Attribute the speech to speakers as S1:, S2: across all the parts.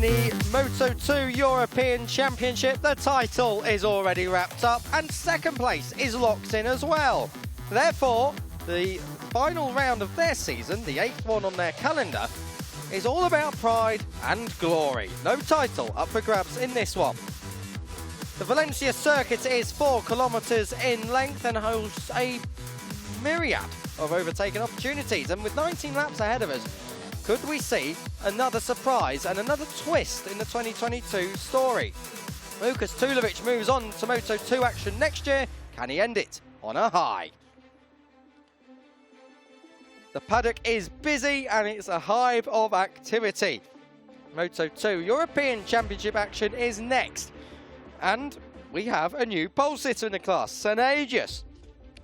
S1: in the Moto2 European Championship, the title is already wrapped up and second place is locked in as well. Therefore, the final round of their season, the 8th one on their calendar, is all about pride and glory. No title up for grabs in this one. The Valencia circuit is 4 kilometres in length and hosts a myriad of overtaking opportunities, and with 19 laps ahead of us, could we see another surprise and another twist in the 2022 story? Lukas Tulovic moves on to Moto2 action next year. Can he end it on a high? The paddock is busy and it's a hive of activity. Moto2 European Championship action is next. And we have a new pole sitter in the class, Senna.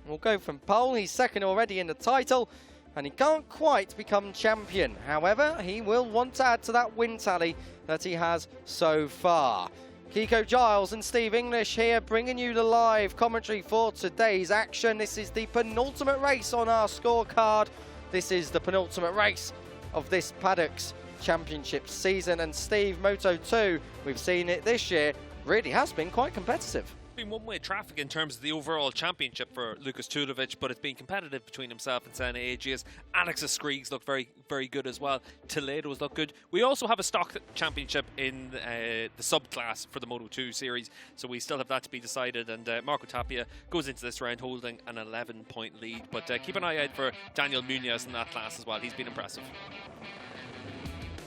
S1: We'll go from pole. He's second already in the title, and he can't quite become champion. However, he will want to add to that win tally that he has so far. Kiko Giles and Steve English here, bringing you the live commentary for today's action. This is the penultimate race on our scorecard. This is the penultimate race of this paddock's championship season. And Steve, Moto2, we've seen it this year, really has been quite competitive.
S2: Been one-way traffic in terms of the overall championship for Lukas Tulovic, but it's been competitive between himself and Senna Agius. Alex Skrigs looked very, very good as well. Toledo's looked good. We also have a stock championship in the subclass for the Moto2 series, so we still have that to be decided. And Marco Tapia goes into this round holding an 11-point lead, but keep an eye out for Daniel Munoz in that class as well. He's been impressive.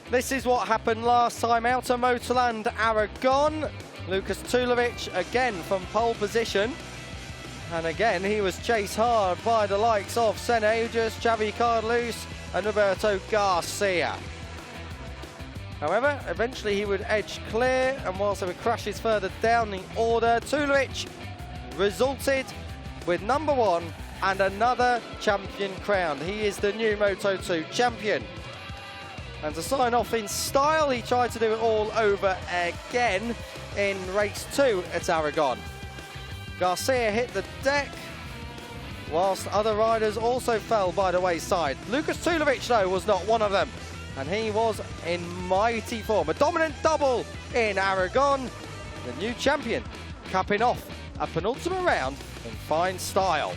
S1: This is what happened last time out of Motorland Aragon. Lukas Tulovic again from pole position, and again he was chased hard by the likes of Senna Agius, Xavi Cardelus and Roberto Garcia. However, eventually he would edge clear, and whilst there were crashes further down the order, Tulovic resulted with number 1 and another champion crown. He is the new Moto2 champion. And to sign off in style, he tried to do it all over again in race 2 at Aragon. Garcia hit the deck, whilst other riders also fell by the wayside. Lukas Tulovic, though, was not one of them, and he was in mighty form. A dominant double in Aragon, the new champion capping off a penultimate round in fine style.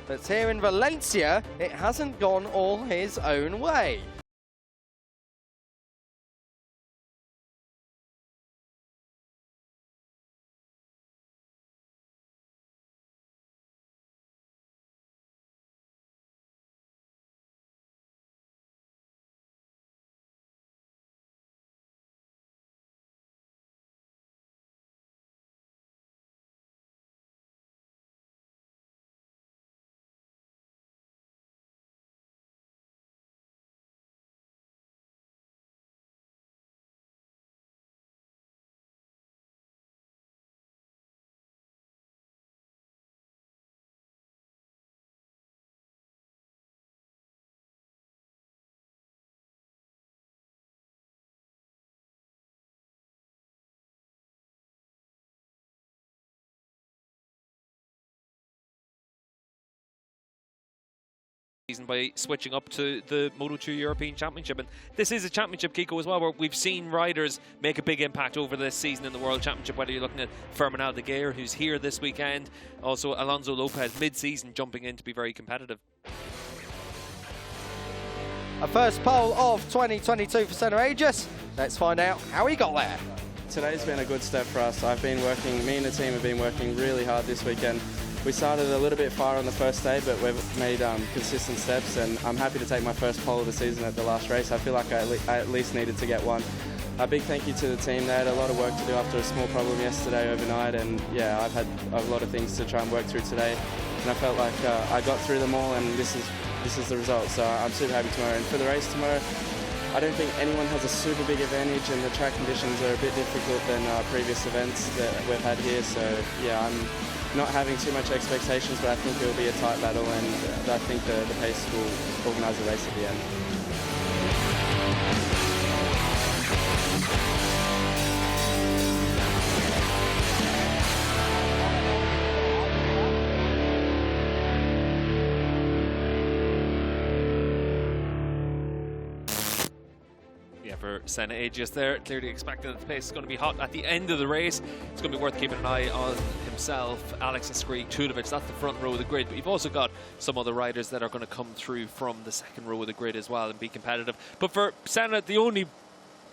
S1: But here in Valencia, it hasn't gone all his own way.
S2: By switching up to the Moto2 European Championship, and this is a championship, Kiko, as well, where we've seen riders make a big impact over this season in the World Championship, whether you're looking at Fermin Aldeguer, who's here this weekend, also Alonso Lopez mid-season jumping in to be very competitive.
S1: A first pole of 2022 for Senna Agius. Let's find out how he got there.
S3: Today's been a good step for us. Me and the team have been working really hard this weekend. We started a little bit far on the first day, but we've made consistent steps, and I'm happy to take my first pole of the season at the last race. I feel like I at least needed to get one. A big thank you to the team. They had a lot of work to do after a small problem yesterday overnight, and yeah, I've had a lot of things to try and work through today, and I felt like I got through them all, and this is the result. So I'm super happy tomorrow. And for the race tomorrow, I don't think anyone has a super big advantage, and the track conditions are a bit difficult than previous events that we've had here. So yeah, I'm not having too much expectations, but I think it will be a tight battle, and I think the pace will organise the race at the end.
S2: for Senna Agius there. Clearly expecting that the pace is going to be hot at the end of the race. It's going to be worth keeping an eye on himself, Alex Skrig, Tulovic. That's the front row of the grid. But you've also got some other riders that are going to come through from the second row of the grid as well and be competitive. But for Senna, the only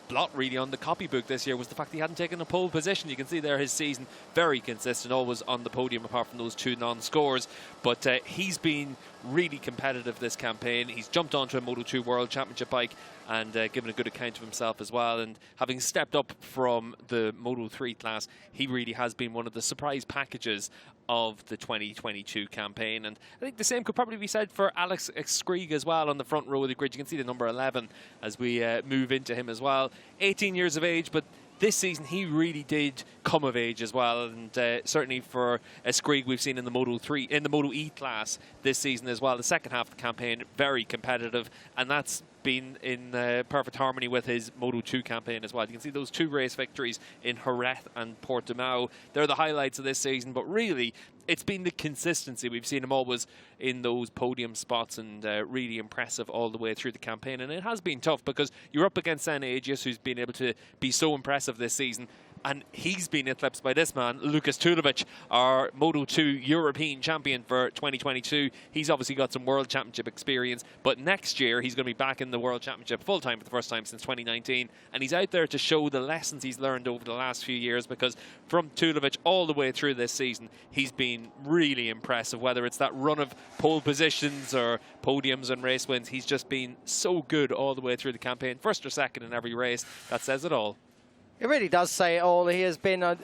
S2: blot really on the copybook this year was the fact he hadn't taken a pole position. You can see there his season very consistent, always on the podium apart from those 2 non-scores. But he's been really competitive this campaign. He's jumped onto a Moto2 World Championship bike and given a good account of himself as well. And having stepped up from the Moto3 class, he really has been one of the surprise packages of the 2022 campaign. And I think the same could probably be said for Alex Skrig as well on the front row of the grid. You can see the number 11 as we move into him as well. 18 years of age, but this season he really did come of age as well, and certainly for Skrig we've seen in the Moto3, in the Moto E class this season as well. The second half of the campaign very competitive, and that's been in perfect harmony with his Moto2 campaign as well. You can see those 2 race victories in Jerez and Portimao. They're the highlights of this season, but really it's been the consistency. We've seen him always in those podium spots and really impressive all the way through the campaign. And it has been tough because you're up against Senna Agius, who's been able to be so impressive this season. And he's been eclipsed by this man, Lukas Tulovic, our Moto2 European champion for 2022. He's obviously got some World Championship experience, but next year he's going to be back in the World Championship full-time for the first time since 2019. And he's out there to show the lessons he's learned over the last few years, because from Tulovic all the way through this season, he's been really impressive. Whether it's that run of pole positions or podiums and race wins, he's just been so good all the way through the campaign. First or second in every race. That says it all.
S1: It really does say it all. He has been a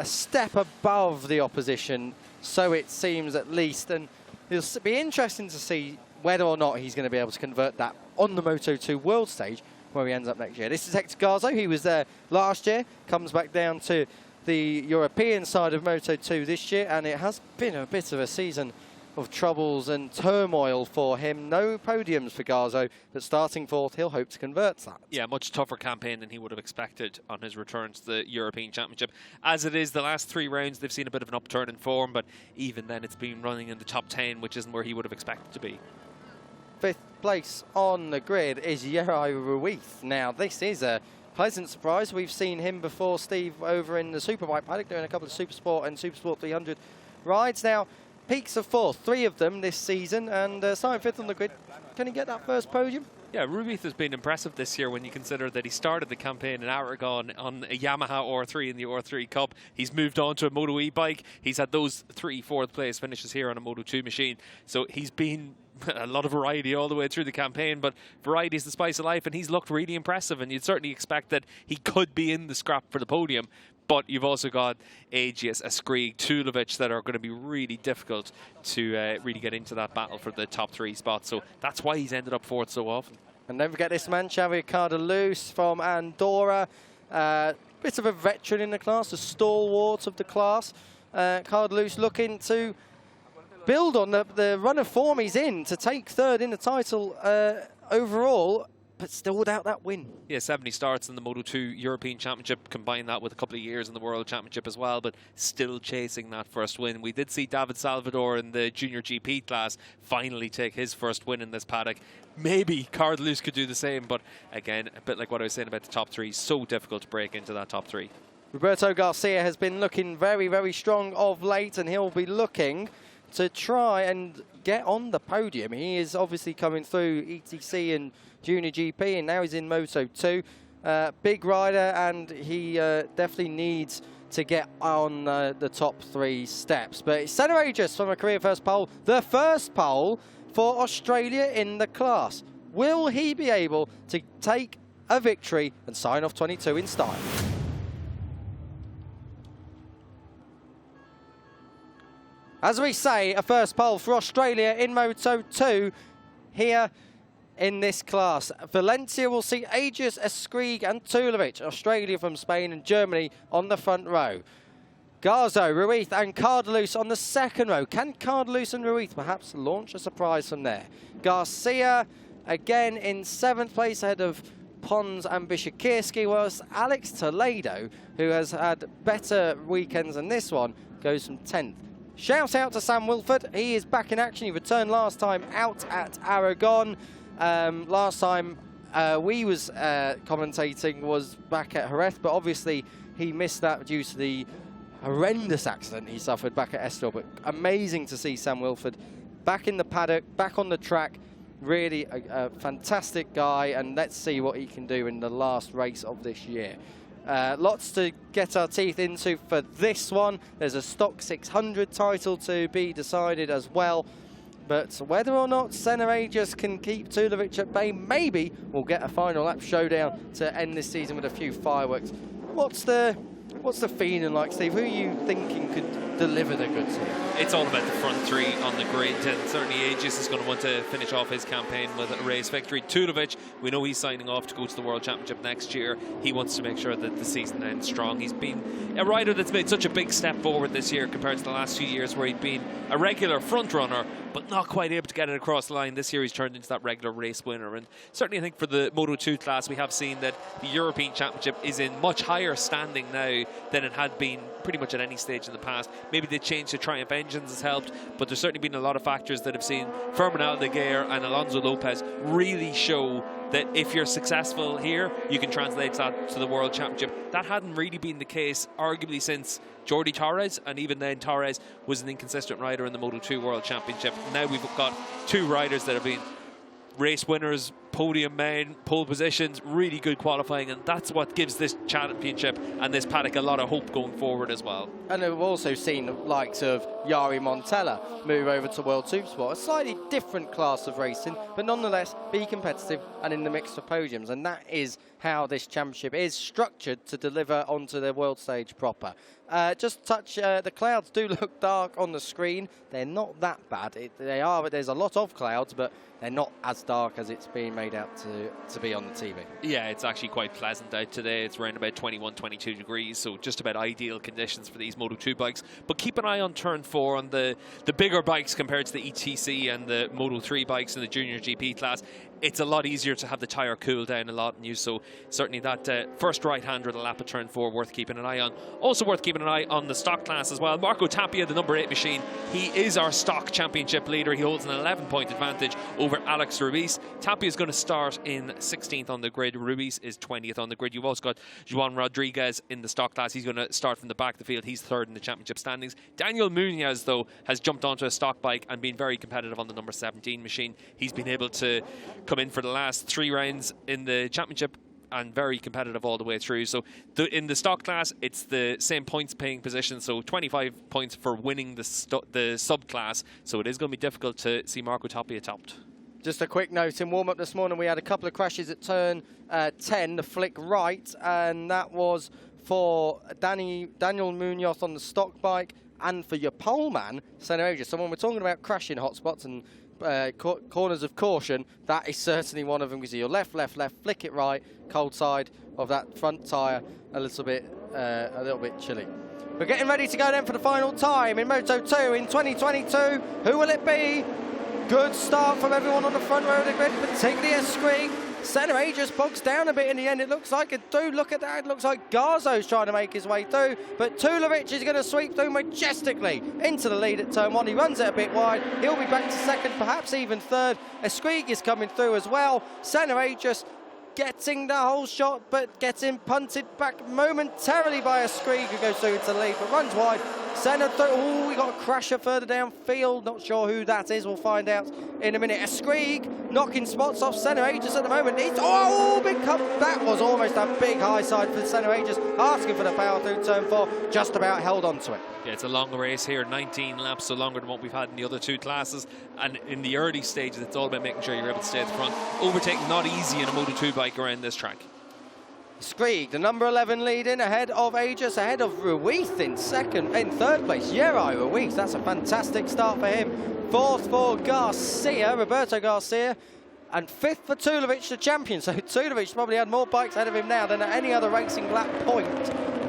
S1: step above the opposition, so it seems at least. And it'll be interesting to see whether or not he's going to be able to convert that on the Moto2 World stage, where he ends up next year. This is Hector Garzo. He was there last year, comes back down to the European side of Moto2 this year, and it has been a bit of a season of troubles and turmoil for him. No podiums for Garzo, but starting 4th, he'll hope to convert that.
S2: Yeah, much tougher campaign than he would have expected on his return to the European Championship. As it is, the last 3 rounds, they've seen a bit of an upturn in form, but even then it's been running in the top 10, which isn't where he would have expected to be.
S1: 5th place on the grid is Yeri Ruiz. Now, this is a pleasant surprise. We've seen him before, Steve, over in the Superbike paddock, doing a couple of Supersport and Supersport 300 rides. Now, peaks of 4th, 3 of them this season, and starting 5th on the grid. Can he get that first podium?
S2: Yeah, Ruiz has been impressive this year when you consider that he started the campaign in Aragon on a Yamaha R3 in the R3 Cup. He's moved on to a Moto E bike. He's had those 3 4th place finishes here on a Moto2 machine. So he's been a lot of variety all the way through the campaign, but variety is the spice of life, and he's looked really impressive, and you'd certainly expect that he could be in the scrap for the podium. But you've also got Agius, Skrig, Tulovic that are going to be really difficult to really get into that battle for the top 3 spots. So that's why he's ended up 4th so often.
S1: And don't forget this man, Xavier Cardelus from Andorra. Bit of a veteran in the class, a stalwart of the class. Cardelus looking to build on the run of form he's in to take 3rd in the title overall, but still without that win. Yeah,
S2: 70 starts in the Moto2 European Championship. Combine that with a couple of years in the World Championship as well, but still chasing that first win. We did see David Salvador in the JuniorGP class finally take his first win in this paddock. Maybe Cardelus could do the same, but again, a bit like what I was saying about the top 3, so difficult to break into that top 3.
S1: Roberto Garcia has been looking very, very strong of late, and he'll be looking to try and get on the podium. He is obviously coming through ETC and JuniorGP, and now he's in Moto2. Big rider, and he definitely needs to get on the top 3 steps. But it's Senna Agius from a career first pole, the first pole for Australia in the class. Will he be able to take a victory and sign off 22 in style? As we say, a first pole for Australia in Moto2 here in this class. Valencia will see Agius, Skrig and Tulovic. Australia from Spain and Germany on the front row. Garzo, Ruiz and Cardelus on the second row. Can Cardelus and Ruiz perhaps launch a surprise from there? Garcia again in 7th place ahead of Pons and Bishakirski, whilst Alex Toledo, who has had better weekends than this one, goes from 10th. Shout out to Sam Wilford. He is back in action. He returned last time out at Aragon. Last time we was commentating was back at Jerez, but obviously he missed that due to the horrendous accident he suffered back at Estoril. But amazing to see Sam Wilford back in the paddock, back on the track. Really a fantastic guy, and let's see what he can do in the last race of this year. Lots to get our teeth into for this one. There's a Stock 600 title to be decided as well. But whether or not Senna Aegis can keep Tulovic at bay, maybe we'll get a final lap showdown to end this season with a few fireworks. What's the feeling like, Steve? Who are you thinking could deliver the goods here?
S2: It's all about the front three on the grid, and certainly Aegis is going to want to finish off his campaign with a race victory. Tulovic, we know he's signing off to go to the World Championship next year. He wants to make sure that the season ends strong. He's been a rider that's made such a big step forward this year compared to the last few years where he'd been a regular front runner but not quite able to get it across the line. This year he's turned into that regular race winner, and certainly I think for the Moto2 class we have seen that the European Championship is in much higher standing now than it had been pretty much at any stage in the past. Maybe the change to Triumph engines has helped, but there's certainly been a lot of factors that have seen Fernando Aldeguer and Alonso Lopez really show that if you're successful here, you can translate that to the World Championship. That hadn't really been the case, arguably, since Jordi Torres, and even then Torres was an inconsistent rider in the Moto2 World Championship. Now we've got two riders that have been race winners, podium men, pole positions, really good qualifying, and that's what gives this championship and this paddock a lot of hope going forward as well.
S1: And we've also seen the likes of Jari Montella move over to World Supersport, a slightly different class of racing, but nonetheless be competitive and in the mix for podiums, and that is how this championship is structured to deliver onto the world stage proper. Just touch, the clouds do look dark on the screen. They're not that bad. They are, but there's a lot of clouds, but they're not as dark as it's being made out to be on the TV.
S2: Yeah, it's actually quite pleasant out today. It's around about 21, 22 degrees, so just about ideal conditions for these Moto2 bikes. But keep an eye on turn 4 on the bigger bikes compared to the ETC and the Moto3 bikes in the JuniorGP class. It's a lot easier to have the tyre cool down a lot in use, so certainly that first right-hander of the lap at turn 4 worth keeping an eye on. Also worth keeping an eye on the stock class as well. Marco Tapia, the number 8 machine, he is our stock championship leader. He holds an 11-point advantage over Alex Ruiz. Tapia is going to start in 16th on the grid. Ruiz is 20th on the grid. You've also got Juan Rodriguez in the stock class. He's going to start from the back of the field. He's 3rd in the championship standings. Daniel Munoz, though, has jumped onto a stock bike and been very competitive on the number 17 machine. He's been able to come in for the last 3 rounds in the championship and very competitive all the way through. So in the stock class, it's the same points paying position, so 25 points for winning the subclass. So it is going to be difficult to see Marco Tapia topped.
S1: Just a quick note, in warm-up this morning we had a couple of crashes at turn 10, the flick right, and that was for Daniel Munoz on the stock bike and for your poleman, Senna Aegis. So when we're talking about crashing hotspots and corners of caution, that is certainly one of them, because your left, flick it right, cold side of that front tyre, a little bit chilly. We're getting ready to go then for the final time in Moto2 in 2022. Who will it be? Good start from everyone on the front row of the grid, particularly as Skrieg. Senna Aegis bogs down a bit in the end, it looks like. And do look at that, it looks like Garzo's trying to make his way through, but Tulovic is going to sweep through majestically into the lead at turn 1. He runs it a bit wide, he'll be back to 2nd, perhaps even 3rd. Skrieg is coming through as well. Senna Aegis getting the whole shot, but getting punted back momentarily by Skrieg, who goes through into the lead, but runs wide. Senna through. Oh, we got a crasher further downfield. Not sure who that is. We'll find out in a minute. Skrieg knocking spots off Senna Aegis at the moment. Big cut. That was almost a big high side for Senna Aegis, asking for the power through turn 4. Just about held on to it.
S2: Yeah, it's a long race here, 19 laps, so longer than what we've had in the other 2 classes. And in the early stages, it's all about making sure you're able to stay at the front. Overtaking not easy in a Moto2 bike around this track.
S1: Skrieg, the number 11 leading, ahead of Aegis, ahead of Ruiz in 3rd place. Jari Ruiz, that's a fantastic start for him. 4th for Garcia, Roberto Garcia, and 5th for Tulovic, the champion. So Tulovic probably had more bikes ahead of him now than at any other racing lap point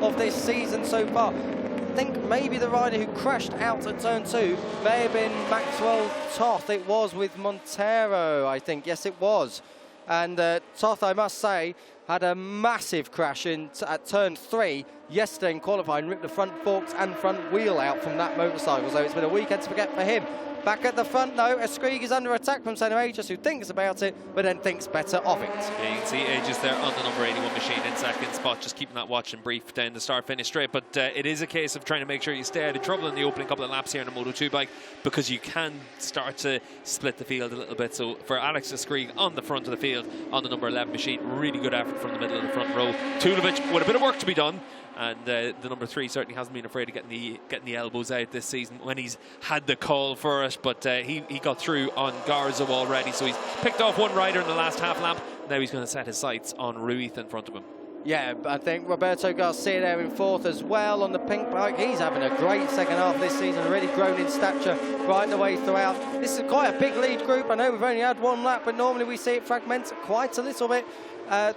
S1: of this season so far. I think maybe the rider who crashed out at turn 2 may have been Maxwell Toth. It was with Montero, I think. Yes, it was. And Toth, I must say, had a massive crash at turn 3 yesterday in qualifying, ripped the front forks and front wheel out from that motorcycle. So it's been a weekend to forget for him. Back at the front, though, Skrieg is under attack from Senna Aegis, who thinks about it, but then thinks better of it.
S2: Yeah, you can see Aegis there on the number 81 machine in second spot, just keeping that watch and brief down the start-finish straight. But it is a case of trying to make sure you stay out of trouble in the opening couple of laps here in the Moto2 bike, because you can start to split the field a little bit. So for Alex Skrieg on the front of the field on the number 11 machine, really good effort from the middle of the front row. Tulovic with a bit of work to be done. And the number 3 certainly hasn't been afraid of getting the elbows out this season when he's had the call for it. But he got through on Garzo already, so he's picked off one rider in the last half lap. Now he's going to set his sights on Ruiz in front of him.
S1: Yeah, I think Roberto Garcia there in fourth as well on the pink bike. He's having a great second half this season, already grown in stature right the way throughout. This is quite a big lead group. I know we've only had one lap, but normally we see it fragment quite a little bit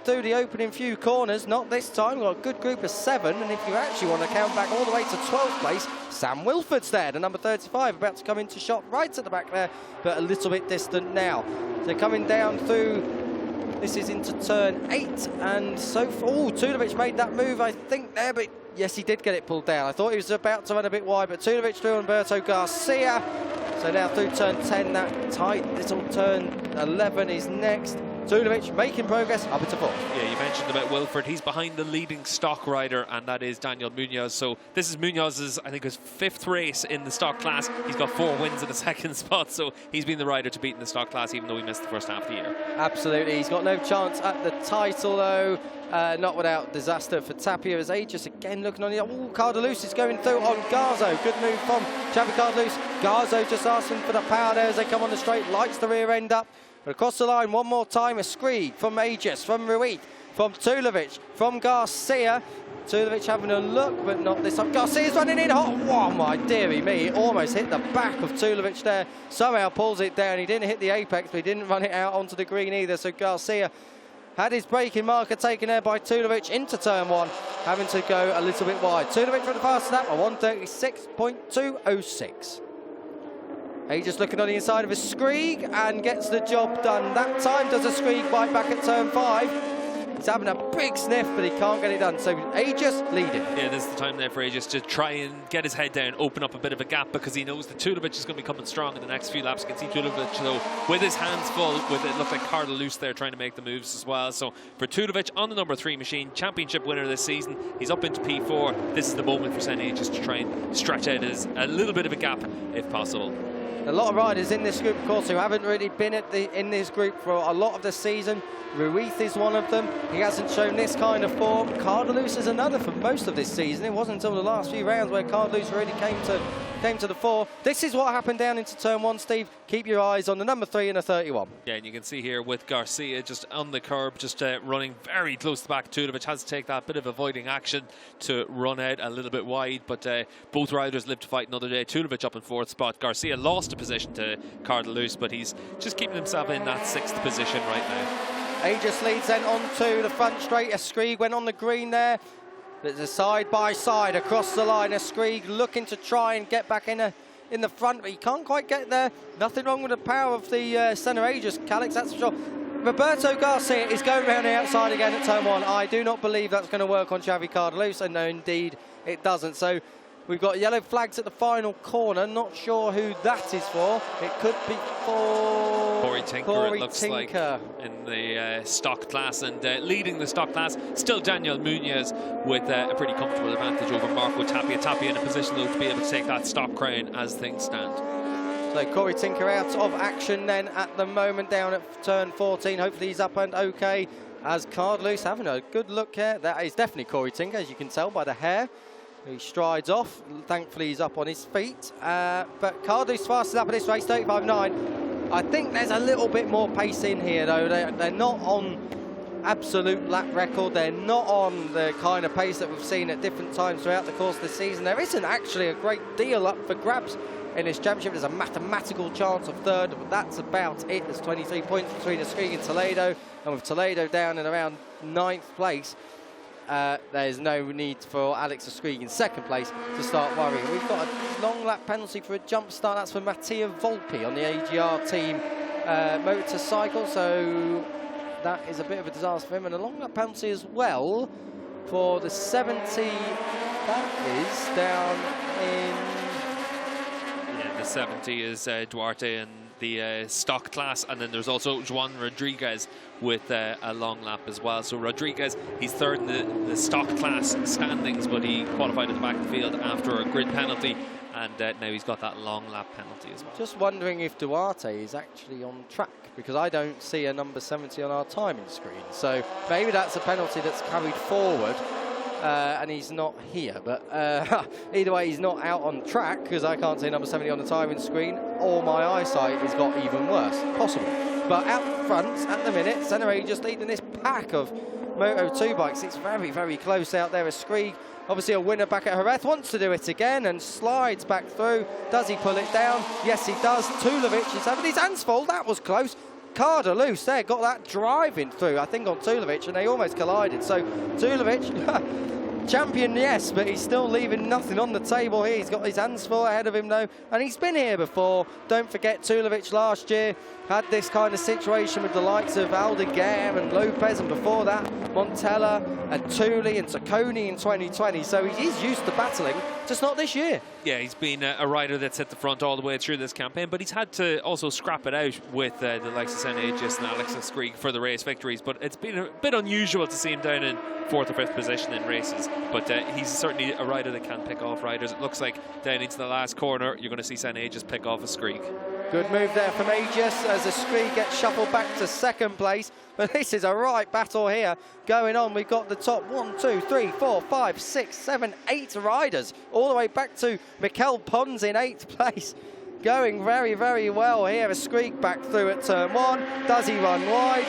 S1: through the opening few corners. Not this time. We've got a good group of 7, and if you actually want to count back all the way to 12th place, Sam Wilford's there, the number 35, about to come into shot right at the back there, but a little bit distant now. So coming down through, this is into turn 8, and so far, Tulovic made that move, I think, there, but yes, he did get it pulled down. I thought he was about to run a bit wide, but Tulovic through Roberto Garcia. So now through turn 10, that tight little turn 11 is next. Tulovic making progress up into 4th.
S2: Yeah, you mentioned about Wilford. He's behind the leading stock rider, and that is Daniel Munoz. So this is Munoz's, I think, his 5th race in the stock class. He's got 4 wins in the second spot, so he's been the rider to beat in the stock class, even though he missed the first half of the year.
S1: Absolutely. He's got no chance at the title, though. Not without disaster for Tapia, as Aegis again looking on the... Cardalus is going through on Garzo. Good move from Xavi Cardalus. Garzo just asking for the power there as they come on the straight, lights the rear end up. But across the line one more time, a Skrieg from Aegis, from Ruiz, from Tulovic, from Garcia. Tulovic having a look, but not this time. Garcia's running in hot. Oh, my dearie me. He almost hit the back of Tulovic there. Somehow pulls it down. He didn't hit the apex, but he didn't run it out onto the green either. So Garcia had his braking marker taken there by Tulovic into turn 1, having to go a little bit wide. Tulovic for the fast lap, a 1:36.206. Aegis looking on the inside of a Skrieg and gets the job done. That time does a Skrieg bite back at turn 5. He's having a big sniff, but he can't get it done. So Aegis leading. Yeah,
S2: this is the time there for Aegis to try and get his head down, open up a bit of a gap, because he knows that Tulovic is going to be coming strong in the next few laps. You can see Tulovic, though, with his hands full, with it looked like Cardalus there trying to make the moves as well. So for Tulovic on the number 3 machine, championship winner this season, he's up into P4. This is the moment for Senna Aegis to try and stretch out a little bit of a gap if possible.
S1: A lot of riders in this group, of course, who haven't really been in this group for a lot of the season. Ruiz is one of them. He hasn't shown this kind of form. Cardalus is another for most of this season. It wasn't until the last few rounds where Cardalus really came to the fore. This is what happened down into turn 1, Steve. Keep your eyes on the number 3 and the 31. Yeah,
S2: and you can see here with Garcia just on the curb, just running very close to the back. Tulovic has to take that bit of avoiding action to run out a little bit wide, but both riders live to fight another day. Tulovic up in 4th spot. Garcia lost a position to Cardalus, but he's just keeping himself in that 6th position right now.
S1: Aegis leads then onto the front straight. A Skrieg went on the green there. There's a side-by-side across the line. A Skrieg looking to try and get back in the front, but he can't quite get there. Nothing wrong with the power of the Senna Aegis, Calix, that's for sure. Roberto Garcia is going around the outside again at turn 1. I do not believe that's going to work on Xavi Cardalus, and no, indeed, it doesn't. So we've got yellow flags at the final corner. Not sure who that is for. It could be for
S2: Corey Tinker, it looks like, in the stock class. And leading the stock class, still Daniel Munoz with a pretty comfortable advantage over Marco Tapia. Tapia in a position, though, to be able to take that stock crown as things stand.
S1: So Corey Tinker out of action then at the moment down at turn 14. Hopefully he's up and okay, as Cardalus having a good look here. That is definitely Corey Tinker, as you can tell by the hair. He strides off. Thankfully, he's up on his feet. But Cardalus fastest up at this race, 35.9. I think there's a little bit more pace in here, though. They're not on absolute lap record. They're not on the kind of pace that we've seen at different times throughout the course of the season. There isn't actually a great deal up for grabs in this championship. There's a mathematical chance of 3rd, but that's about it. There's 23 points between the Skrieg and Toledo, and with Toledo down in around 9th place, there's no need for Alex Skrieg in 2nd place to start worrying. We've got a long lap penalty for a jump start. That's for Mattia Volpi on the AGR team motorcycle. So that is a bit of a disaster for him. And a long lap penalty as well for the 70. That is down in...
S2: the 70 is Duarte in the stock class, and then there's also Juan Rodriguez with a long lap as well. So Rodriguez, he's third in the stock class standings, but he qualified at the back of the field after a grid penalty, and now he's got that long lap penalty as well.
S1: Just wondering if Duarte is actually on track, because I don't see a number 70 on our timing screen. So maybe that's a penalty that's carried forward. And he's not here, but either way, he's not out on track, because I can't see number 70 on the timing screen, or my eyesight has got even worse, possible. But out front at the minute, Senna just leading this pack of Moto2 bikes. It's very, very close out there. Skrieg, obviously a winner back at Jerez, wants to do it again and slides back through. Does he pull it down? Yes, he does. Tulovic is having his hands full. That was close. Carder loose there, got that driving through, I think, on Tulovic, and they almost collided. So Tulovic, champion, yes, but he's still leaving nothing on the table here. He's got his hands full ahead of him, though, and he's been here before. Don't forget, Tulovic last year had this kind of situation with the likes of Aldeguer and Lopez, and before that, Montella and Tooley and Sacconi in 2020. So he is used to battling, just not this year.
S2: Yeah, he's been a rider that's hit the front all the way through this campaign, but he's had to also scrap it out with the likes of Senna Aegis and Alex Skrieg for the race victories. But it's been a bit unusual to see him down in 4th or 5th position in races. But he's certainly a rider that can pick off riders. It looks like down into the last corner, you're going to see Senna Aegis pick off a Skrieg.
S1: Good move there from Aegis as a Skrieg gets shuffled back to 2nd place. But this is a right battle here going on. We've got the top 1, 2, 3, 4, 5, 6, 7, 8 riders all the way back to Mikel Pons in 8th place. Going very, very well here. A Skrieg back through at turn 1. Does he run wide?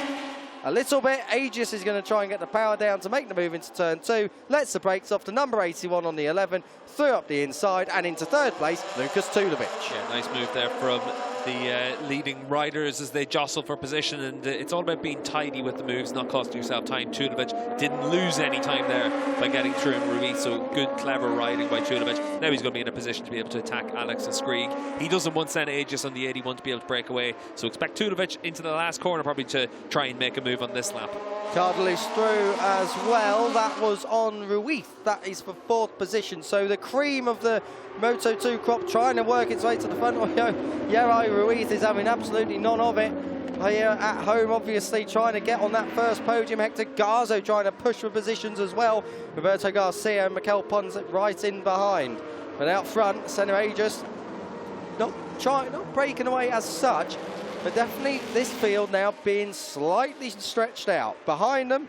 S1: A little bit. Aegis is going to try and get the power down to make the move into turn 2. Lets the brakes off to number 81 on the 11. Through up the inside and into 3rd place, Lukas Tulovic.
S2: Yeah, nice move there from the leading riders as they jostle for position, and it's all about being tidy with the moves, not costing yourself time. Tulovic didn't lose any time there by getting through in Ruiz, so good, clever riding by Tulovic. Now he's going to be in a position to be able to attack Alex and Skrieg. He doesn't want Senna Aegis on the 81 to be able to break away, so expect Tulovic into the last corner probably to try and make a move on this lap.
S1: Cardelis through as well. That was on Ruiz. That is for 4th position. So the cream of the Moto2 crop trying to work its way to the front. Yeray Ruiz is having absolutely none of it. Here at home, obviously, trying to get on that first podium. Hector Garzo trying to push for positions as well. Roberto Garcia and Mikel Pons right in behind. But out front, Senna Aegis not breaking away as such. But definitely this field now being slightly stretched out. Behind them,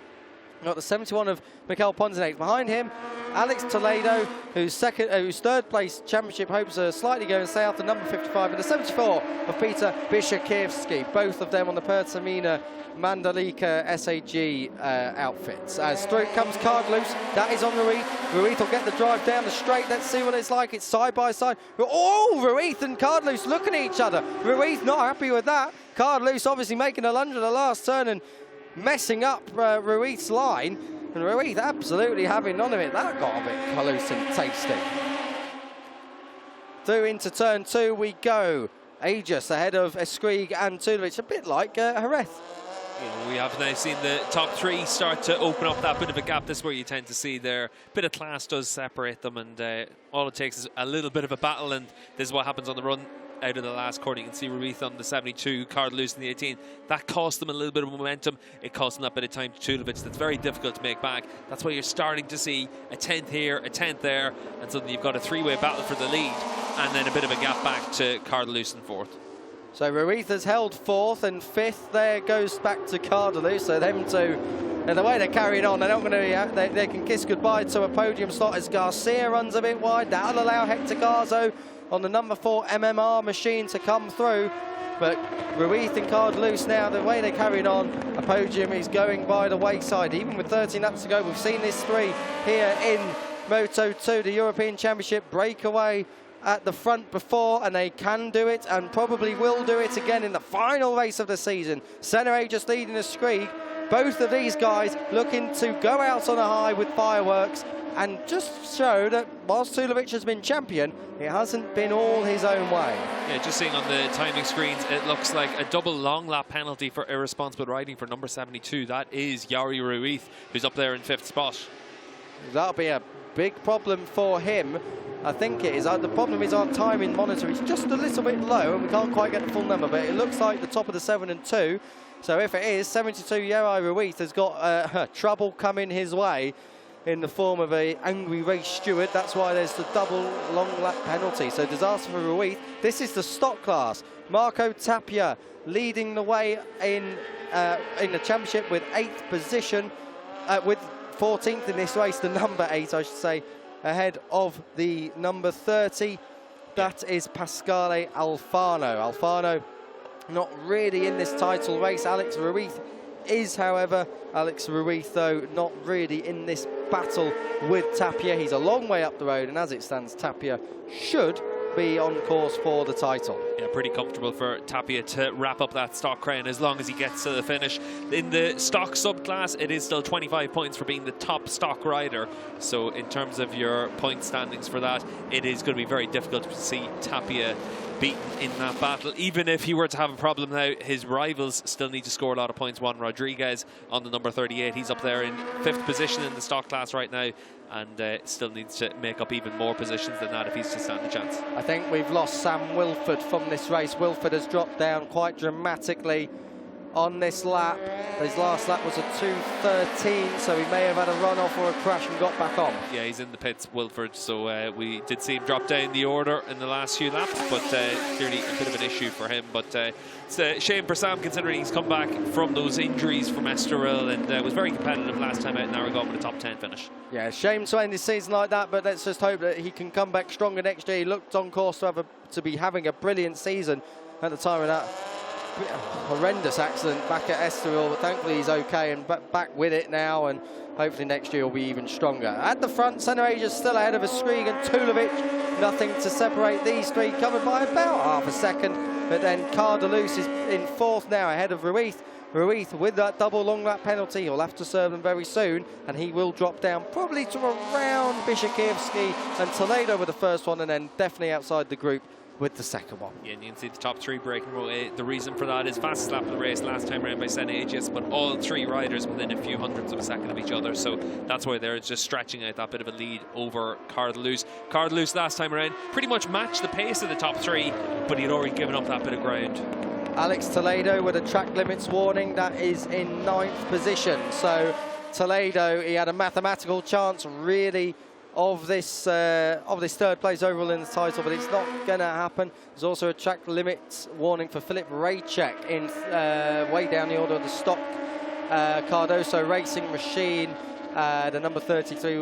S1: got the 71 of Mikel Pons in 8th. Behind him, Alex Toledo, whose 3rd place championship hopes are slightly going south, to number 55, and the 74 of Peter Bishakiewski. Both of them on the Pertamina Mandalika SAG outfits. As through comes Cardelos, that is on Ruiz. Ruiz will get the drive down the straight. Let's see what it's like. It's side by side. Oh, Ruiz and Cardelos looking at each other. Ruiz not happy with that. Cardelos obviously making a lunge at the last turn and messing up Ruiz's line. And Ruiz absolutely having none of it. That got a bit close and tasty. Through into turn 2 we go. Aegis ahead of Skrieg and Tulovic, a bit like Jerez.
S2: We have now seen the top 3 start to open up that bit of a gap. This is where you tend to see their bit of class does separate them, and all it takes is a little bit of a battle, and this is what happens on the run out of the last corner. You can see Ruiz on the 72, Cardelos in the 18. That cost them a little bit of momentum. It cost them that bit of time to Tulovic. That's very difficult to make back. That's why you're starting to see a 10th here, a 10th there, and suddenly you've got a 3-way battle for the lead, and then a bit of a gap back to Cardelos in 4th.
S1: So Ruiz has held 4th, and 5th there goes back to Cardelos. So them two, and the way they're carrying on, they're not going to they can kiss goodbye to a podium slot as Garcia runs a bit wide. That'll allow Hector Garzo on the number 4 MMR machine to come through. But Ruiz and Cardelos now, the way they're carrying on, a podium is going by the wayside. Even with 13 laps to go, we've seen this 3 here in Moto2, the European Championship, breakaway at the front before, and they can do it and probably will do it again in the final race of the season. Senna Aegis leading the Skrieg. Both of these guys looking to go out on a high with fireworks and just show that whilst Tulovic has been champion, it hasn't been all his own way.
S2: Yeah, just seeing on the timing screens, it looks like a double long lap penalty for irresponsible riding for number 72. That is Yari Ruiz, who's up there in 5th spot.
S1: That'll be a big problem for him. I think it is. The problem is our timing monitor is just a little bit low and we can't quite get the full number, but it looks like the top of the 7 and 2. So if it is, 72 Jeri Ruiz has got trouble coming his way in the form of a angry race steward. That's why there's the double long lap penalty. So disaster for Ruiz. This is the stock class. Marco Tapia leading the way in the championship with 8th position, with 14th in this race, the number 8 I should say, ahead of the number 30. That is Pasquale Alfano. Alfano not really in this title race. Alex Ruiz is, however. Alex Ruiz, though, not really in this battle with Tapia. He's a long way up the road, and as it stands, Tapia should be on course for the title.
S2: Yeah, pretty comfortable for Tapia to wrap up that stock crown as long as he gets to the finish. In the stock subclass, it is still 25 points for being the top stock rider. So in terms of your point standings for that, it is going to be very difficult to see Tapia beaten in that battle. Even if he were to have a problem now, his rivals still need to score a lot of points. Juan Rodriguez on the number 38, he's up there in 5th position in the stock class right now, and still needs to make up even more positions than that if he's to stand a chance.
S1: I think we've lost Sam Wilford from this race. Wilford has dropped down quite dramatically on this lap. His last lap was a 2:13, so he may have had a run-off or a crash and got back on.
S2: Yeah, he's in the pits, Wilford, so we did see him drop down the order in the last few laps, but clearly a bit of an issue for him. But it's a shame for Sam, considering he's come back from those injuries from Estoril and was very competitive last time out in Aragon with a top 10 finish.
S1: Yeah, shame to end his season like that, but let's just hope that he can come back stronger next year. He looked on course to be having a brilliant season at the time of that horrendous accident back at Estoril, but thankfully he's okay and back with it now, and hopefully next year will be even stronger. At the front, Centre Asia's still ahead of Skrig and Tulovic. Nothing to separate these three, covered by about half a second, but then Cardelus is in 4th now, ahead of Ruiz. Ruiz with that double long lap penalty, he'll have to serve them very soon, and he will drop down probably to around Bishakiewski and Toledo with the first one, and then definitely outside the group with the second one.
S2: Yeah, and you can see the top 3 breaking away. The reason for that is fastest lap of the race last time around by Senna Aegis, but all 3 riders within a few hundredths of a second of each other, so that's why they're just stretching out that bit of a lead over Cardelus. Cardelus last time around pretty much matched the pace of the top 3, but he'd already given up that bit of ground. Alex
S1: Toledo with a track limits warning, that is in 9th position. So Toledo, he had a mathematical chance really of this 3rd place overall in the title, but it's not going to happen. There's also a track limits warning for Filip Rajcek in way down the order of the stock Cardoso Racing Machine, the number 33.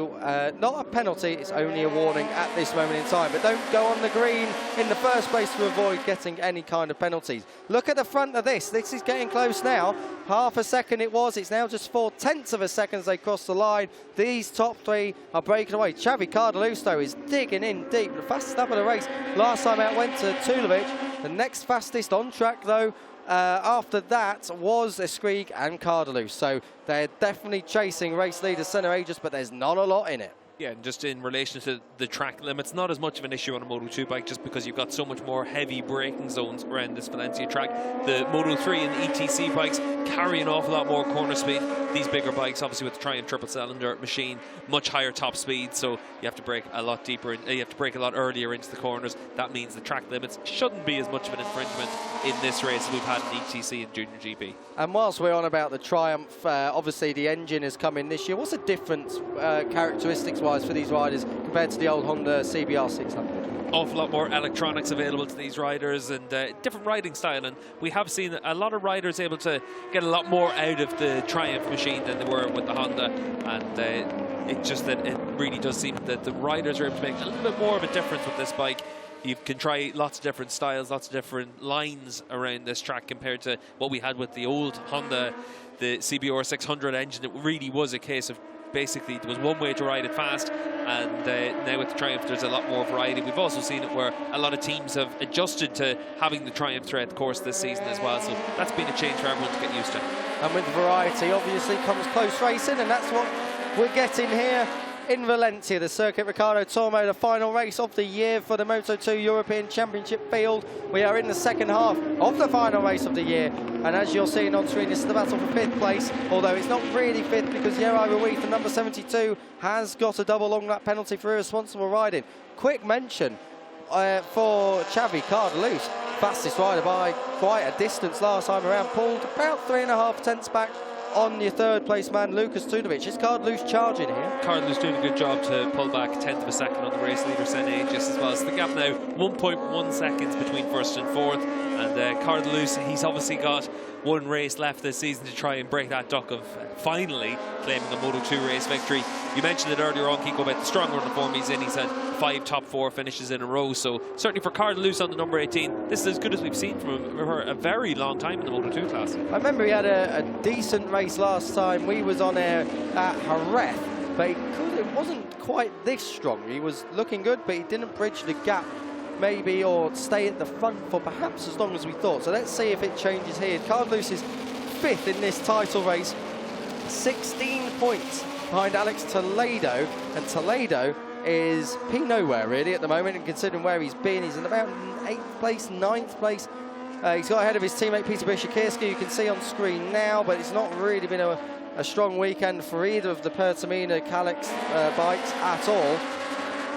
S1: Not a penalty, it's only a warning at this moment in time, but don't go on the green in the first place to avoid getting any kind of penalties. Look at the front of this is getting close now. Half a second it was, it's now just 0.4 of a second as they cross the line. These top 3 are breaking away. Xavi Cardelus, though, is digging in deep. The fastest lap of the race last time out went to Tulovic. The next fastest on track, though, after that was Skrig and Cardelus. So they're definitely chasing race leader Senna Aegis, but there's not a lot in it.
S2: Yeah, and just in relation to the track limits, not as much of an issue on a Moto2 bike, just because you've got so much more heavy braking zones around this Valencia track. The Moto3 and ETC bikes carry an awful lot more corner speed. These bigger bikes, obviously with the Triumph triple cylinder machine, much higher top speed, so you have to brake a lot deeper, you have to brake a lot earlier into the corners. That means the track limits shouldn't be as much of an infringement in this race as we've had in ETC and JuniorGP. And
S1: whilst we're on about the Triumph, obviously the engine has come in this year. What's the difference characteristics-wise for these riders compared to the old Honda CBR 600?
S2: Awful lot more electronics available to these riders and different riding style, and we have seen a lot of riders able to get a lot more out of the Triumph machine than they were with the Honda, and it's just that it really does seem that the riders are able to make a little bit more of a difference with this bike. You can try lots of different styles, lots of different lines around this track compared to what we had with the old Honda, the CBR 600 engine. It really was a case of basically there was one way to ride it fast, and now with the Triumph there's a lot more variety. We've also seen it where a lot of teams have adjusted to having the Triumph throughout the course this season as well, so that's been a change for everyone to get used to.
S1: And with variety obviously comes close racing, and that's what we're getting here in Valencia, the Circuit Ricardo Tormo, the final race of the year for the Moto2 European Championship field. We are in the second half of the final race of the year, and as you're seeing on screen, this is the battle for 5th place, although it's not really 5th because Yeri Ruiz, the number 72, has got a double long lap penalty for irresponsible riding. Quick mention for Xavi Cardelus, fastest rider by quite a distance last time around, pulled about 3.5 tenths back on your 3rd place man, Lukas Tudovic. Is Cardelus charging here?
S2: Cardelus doing a good job to pull back 1/10 of a second on the race leader, Senna Aegis, as well. So the gap now 1.1 seconds between 1st and 4th. And Cardelus, he's obviously got one race left this season to try and break that duck of finally claiming a Moto2 race victory. You mentioned it earlier on, Kiko, about the strong run of form he's in. He's had 5 top 4 finishes in a row. So certainly for Cardelus on the number 18, this is as good as we've seen from him for a very long time in the Moto2 class.
S1: I remember he had a decent race last time. We was on air at Jerez, but it wasn't quite this strong. He was looking good, but he didn't bridge the gap maybe, or stay at the front for perhaps as long as we thought. So let's see if it changes here. Cardelus is 5th in this title race, 16 points behind Alex Toledo, and Toledo is nowhere really at the moment, and considering where he's been, he's in about 8th place, 9th place. He's got ahead of his teammate Peter Bishakirski, you can see on screen now, but it's not really been a strong weekend for either of the Pertamina Calix bikes at all.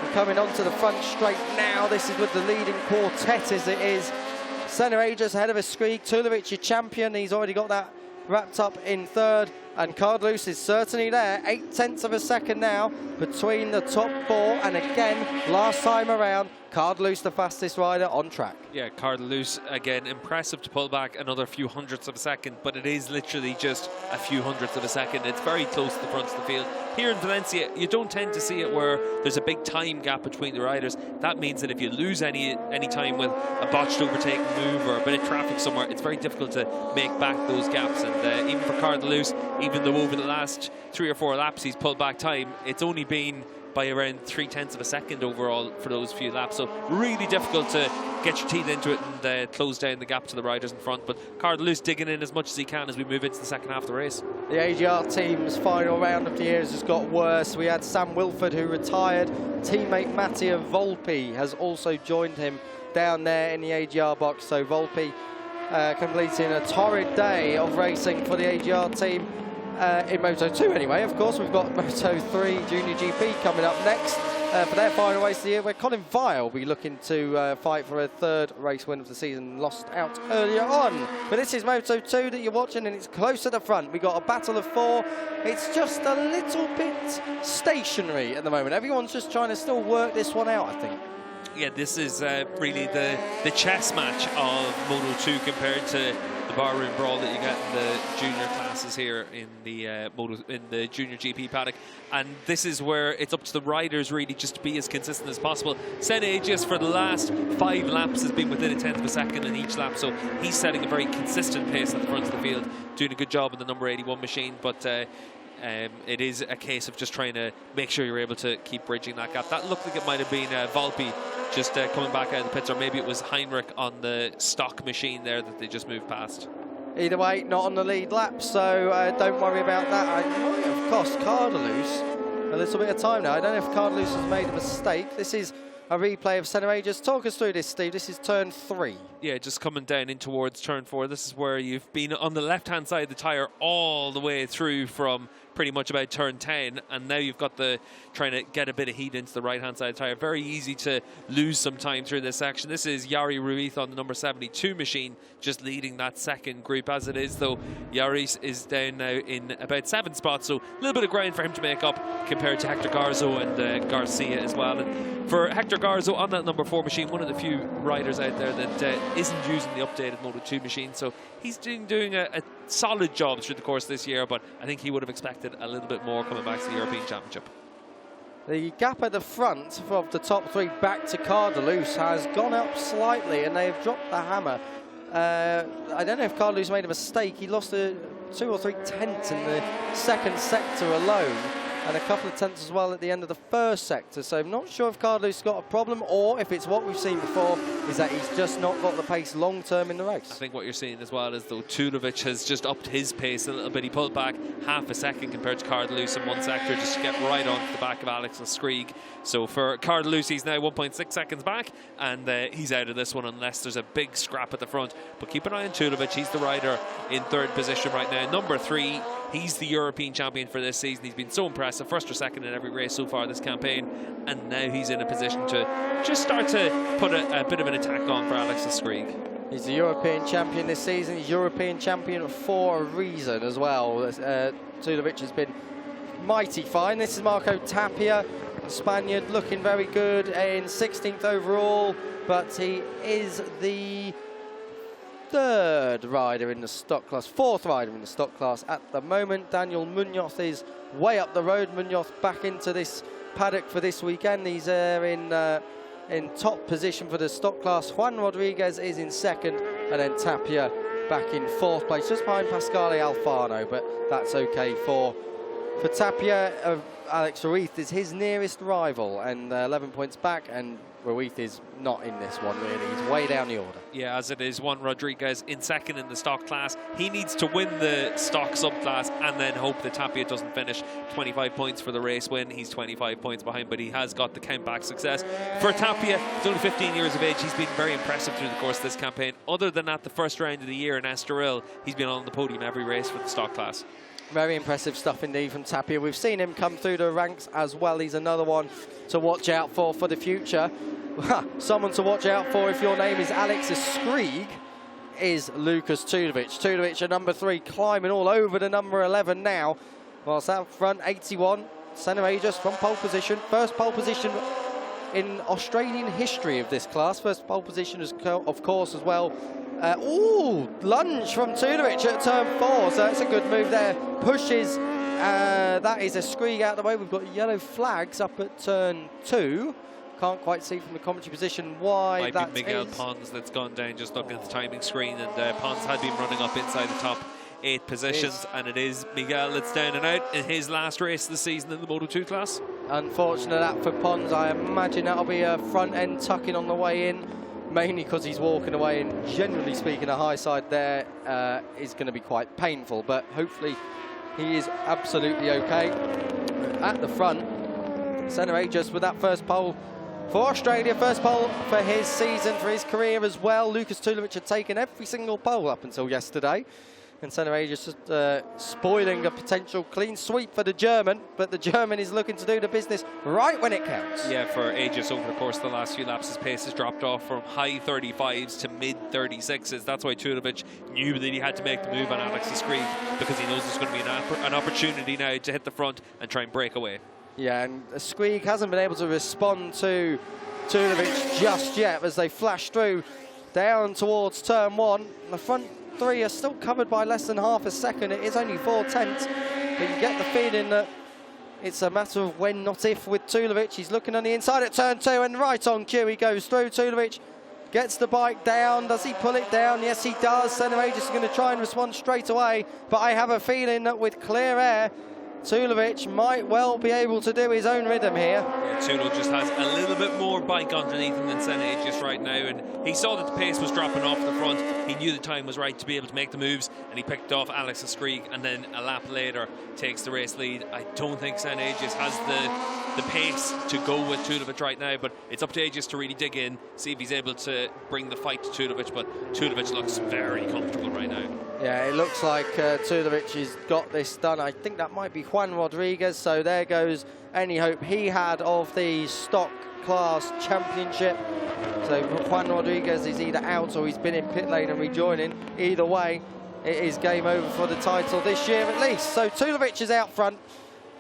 S1: And coming onto the front straight now, this is with the leading quartet as it is. Senna Aegis ahead of a Skrieg, Tulovic, your champion, he's already got that wrapped up in 3rd, and Cardelus is certainly there, 0.8 of a second now between the top 4, and again, last time around, Cardelus the fastest rider on track.
S2: Yeah, Cardelus, again, impressive to pull back another few hundredths of a second, but it is literally just a few hundredths of a second. It's very close to the front of the field. Here in Valencia, you don't tend to see it where there's a big time gap between the riders. That means that if you lose any time with a botched overtaking move or a bit of traffic somewhere, it's very difficult to make back those gaps. And even for Cardelus, even though over the last 3 or 4 laps he's pulled back time, it's only been by around 0.3 of a second overall for those few laps. So really difficult to get your teeth into it and close down the gap to the riders in front. But Cardelus digging in as much as he can as we move into the second half of the race.
S1: The AGR team's final round of the year has just got worse. We had Sam Wilford who retired. Teammate Mattia Volpi has also joined him down there in the AGR box. So Volpi completing a torrid day of racing for the AGR team. In Moto2 anyway. Of course, we've got Moto3 JuniorGP coming up next for their final race of the year, where Colin Vile will be looking to fight for a 3rd race win of the season, lost out earlier on. But this is Moto2 that you're watching, and it's close to the front. We've got a battle of 4. It's just a little bit stationary at the moment. Everyone's just trying to still work this one out, I think.
S2: Yeah, this is really the chess match of Moto2 compared to the barroom brawl that you get in the junior classes here in the junior GP paddock. And this is where it's up to the riders really just to be as consistent as possible. Senna Aegis for the last 5 laps has been within 1/10 of a second in each lap, so he's setting a very consistent pace at the front of the field, doing a good job in the number 81 machine. But it is a case of just trying to make sure you're able to keep bridging that gap. That looked like it might have been Volpi just coming back out of the pits, or maybe it was Heinrich on the stock machine there that they just moved past.
S1: Either way, not on the lead lap, so don't worry about that. It might have cost Cardelus a little bit of time now. I don't know if Cardelus has made a mistake. This is a replay of Senna Aegis. Talk us through this, Steve. This is turn 3.
S2: Yeah, just coming down in towards turn 4. This is where you've been on the left-hand side of the tyre all the way through from pretty much about turn 10, and now you've got trying to get a bit of heat into the right-hand side of the tyre. Very easy to lose some time through this section. This is Yari Ruiz on the number 72 machine, just leading that second group as it is, though Yari is down now in about 7 spots, so a little bit of ground for him to make up compared to Hector Garzo and Garcia as well. And for Hector Garzo on that number 4 machine, one of the few riders out there that isn't using the updated Moto2 machine, so he's doing a solid job through the course this year, but I think he would have expected a little bit more coming back to the European Championship.
S1: The gap at the front of the top 3 back to Cardelus has gone up slightly, and they've dropped the hammer. I don't know if Cardelus made a mistake. He lost 2 or 3 tenths in the second sector alone. and a couple of tenths as well at the end of the first sector. So I'm not sure if Cardelus's got a problem, or if it's what we've seen before, is that he's just not got the pace long term in the race.
S2: I think what you're seeing as well is, though, Tulovic has just upped his pace a little bit. He pulled back half a second compared to Cardelus in one sector just to get right onto the back of Alex and Skrieg. So for Cardelus, he's now 1.6 seconds back, and he's out of this one unless there's a big scrap at the front. But keep an eye on Tulovic. He's the rider in third position right now. Number 3, he's the European champion for this season. He's been so impressive, first or second in every race so far this campaign, and now he's in a position to just start to put a bit of an attack on for Alex and Skrieg.
S1: He's the European champion this season. He's European champion for a reason as well. Tulovic has been mighty fine. This is Marco Tapia, the Spaniard, looking very good in 16th overall, but he is the fourth rider in the stock class at the moment. Daniel Munoz is way up the road. Munoz back into this paddock for this weekend. He's in top position for the stock class. Juan Rodriguez is in second, and then Tapia back in 4th place, just behind Pasquale Alfano, but that's okay for Tapia. Alex Ruiz is his nearest rival, and 11 points back, and Ruiz is not in this one really. He's way down the order.
S2: Yeah, as it is, Juan Rodriguez in second in the stock class. He needs to win the stock subclass and then hope that Tapia doesn't finish. 25 points for the race win. He's 25 points behind, but he has got the count back success. For Tapia, he's only 15 years of age. He's been very impressive through the course of this campaign. Other than that, the first round of the year in Estoril, he's been on the podium every race for the stock class.
S1: Very impressive stuff indeed from Tapia. We've seen him come through the ranks as well. He's another one to watch out for the future. Someone to watch out for if your name is Alex Skrieg is Lukas Tulovic. Tulovic at number 3, climbing all over the number 11 now. Whilst out front, 81, Senna Aegis from pole position. First pole position in Australian history of this class. First pole position, of course, as well. Lunge from Tulovic at turn 4, so that's a good move there. Pushes, that is a Skrieg out of the way. We've got yellow flags up at turn 2. Can't quite see from the commentary position why that is.
S2: Might be Miguel Pons that's gone down, just looking at the timing screen, and Pons had been running up inside the top 8 positions, and it is Miguel that's down and out in his last race of the season in the Moto2 class. Unfortunate
S1: that for Pons. I imagine that'll be a front end tucking on the way in, mainly because he's walking away, and generally speaking a high side there is going to be quite painful, but hopefully he is absolutely okay. At the front, Senna Aegis with that first pole for Australia, first pole for his season, for his career as well. Lukas Tulovic had taken every single pole up until yesterday, and Senna Aegis just spoiling a potential clean sweep for the German, but the German is looking to do the business right when it counts.
S2: Yeah, for Aegis over the course of the last few laps, his pace has dropped off from high 35s to mid 36s. That's why Tulovic knew that he had to make the move on Alex Skrieg, because he knows there's going to be an opportunity now to hit the front and try and break away.
S1: Yeah, and Skrieg hasn't been able to respond to Tulovic just yet as they flash through down towards turn 1. The front 3 are still covered by less than half a second. It is only 4/10, but you get the feeling that it's a matter of when, not if, with Tulovic. He's looking on the inside at turn 2, and right on cue he goes through. Tulovic gets the bike down. Does he pull it down? Yes, he does. Senna Aegis is going to try and respond straight away, but I have a feeling that with clear air, Tulovic might well be able to do his own rhythm here.
S2: Yeah, Tulo just has a little bit more bike underneath him than Senna Aegis right now, and he saw that the pace was dropping off the front. He knew the time was right to be able to make the moves, and he picked off Alex Skrieg, and then a lap later takes the race lead. I don't think Senna Aegis has the pace to go with Tulovic right now, but it's up to Aegis to really dig in, see if he's able to bring the fight to Tulovic, but Tulovic looks very comfortable right now.
S1: Yeah, it looks like Tulovic has got this done. I think that might be Juan Rodriguez, so there goes any hope he had of the stock class championship. So Juan Rodriguez is either out or he's been in pit lane and rejoining. Either way, it is game over for the title this year at least. So Tulovic is out front.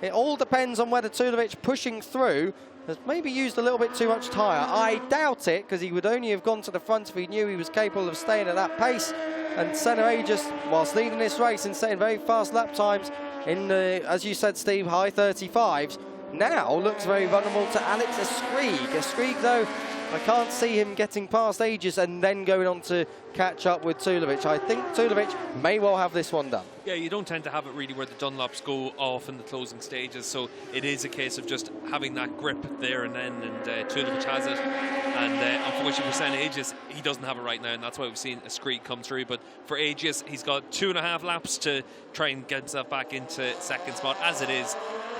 S1: It all depends on whether Tulovic pushing through has maybe used a little bit too much tyre. I doubt it, because he would only have gone to the front if he knew he was capable of staying at that pace. And Senna Aegis, whilst leading this race and setting very fast lap times in the, as you said, Steve, high 35s, now looks very vulnerable to Alex Skrieg. Skrieg, though, I can't see him getting past Aegis and then going on to catch up with Tulovic. I think Tulovic may well have this one done.
S2: Yeah, you don't tend to have it really where the Dunlops go off in the closing stages, so it is a case of just having that grip there and then, and Tulovic has it, and unfortunately for St. Aegis, he doesn't have it right now, and that's why we've seen a Skrieg come through. But for Aegis, he's got 2.5 laps to try and get himself back into second spot. As it is,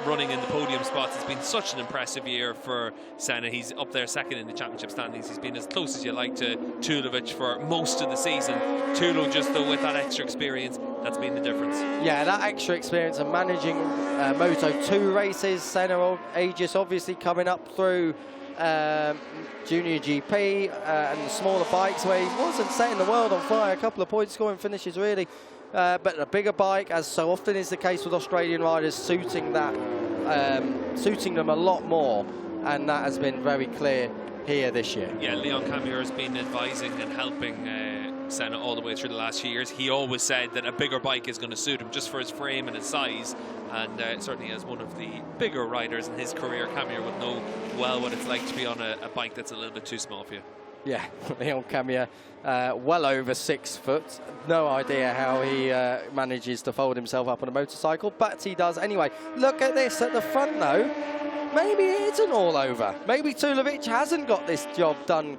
S2: running in the podium spots, it's been such an impressive year for Senna. He's up there second in the championship standings. He's been as close as you like to Tulovic for most of the season. Tulo, just though with that extra experience, that's been the difference. Yeah,
S1: that extra experience of managing Moto2 races. Senna Aegis obviously coming up through JuniorGP and the smaller bikes where he wasn't setting the world on fire. A couple of point scoring finishes really. But a bigger bike, as so often is the case with Australian riders, suiting them a lot more, and that has been very clear here this year.
S2: Yeah, Leon Camier has been advising and helping Senna all the way through the last few years. He always said that a bigger bike is going to suit him just for his frame and his size, and certainly as one of the bigger riders in his career, Camier would know well what it's like to be on a bike that's a little bit too small for you.
S1: Yeah, Leon Camier, well over 6 foot. No idea how he manages to fold himself up on a motorcycle, but he does anyway. Look at this at the front though. Maybe it isn't all over. Maybe Tulovic hasn't got this job done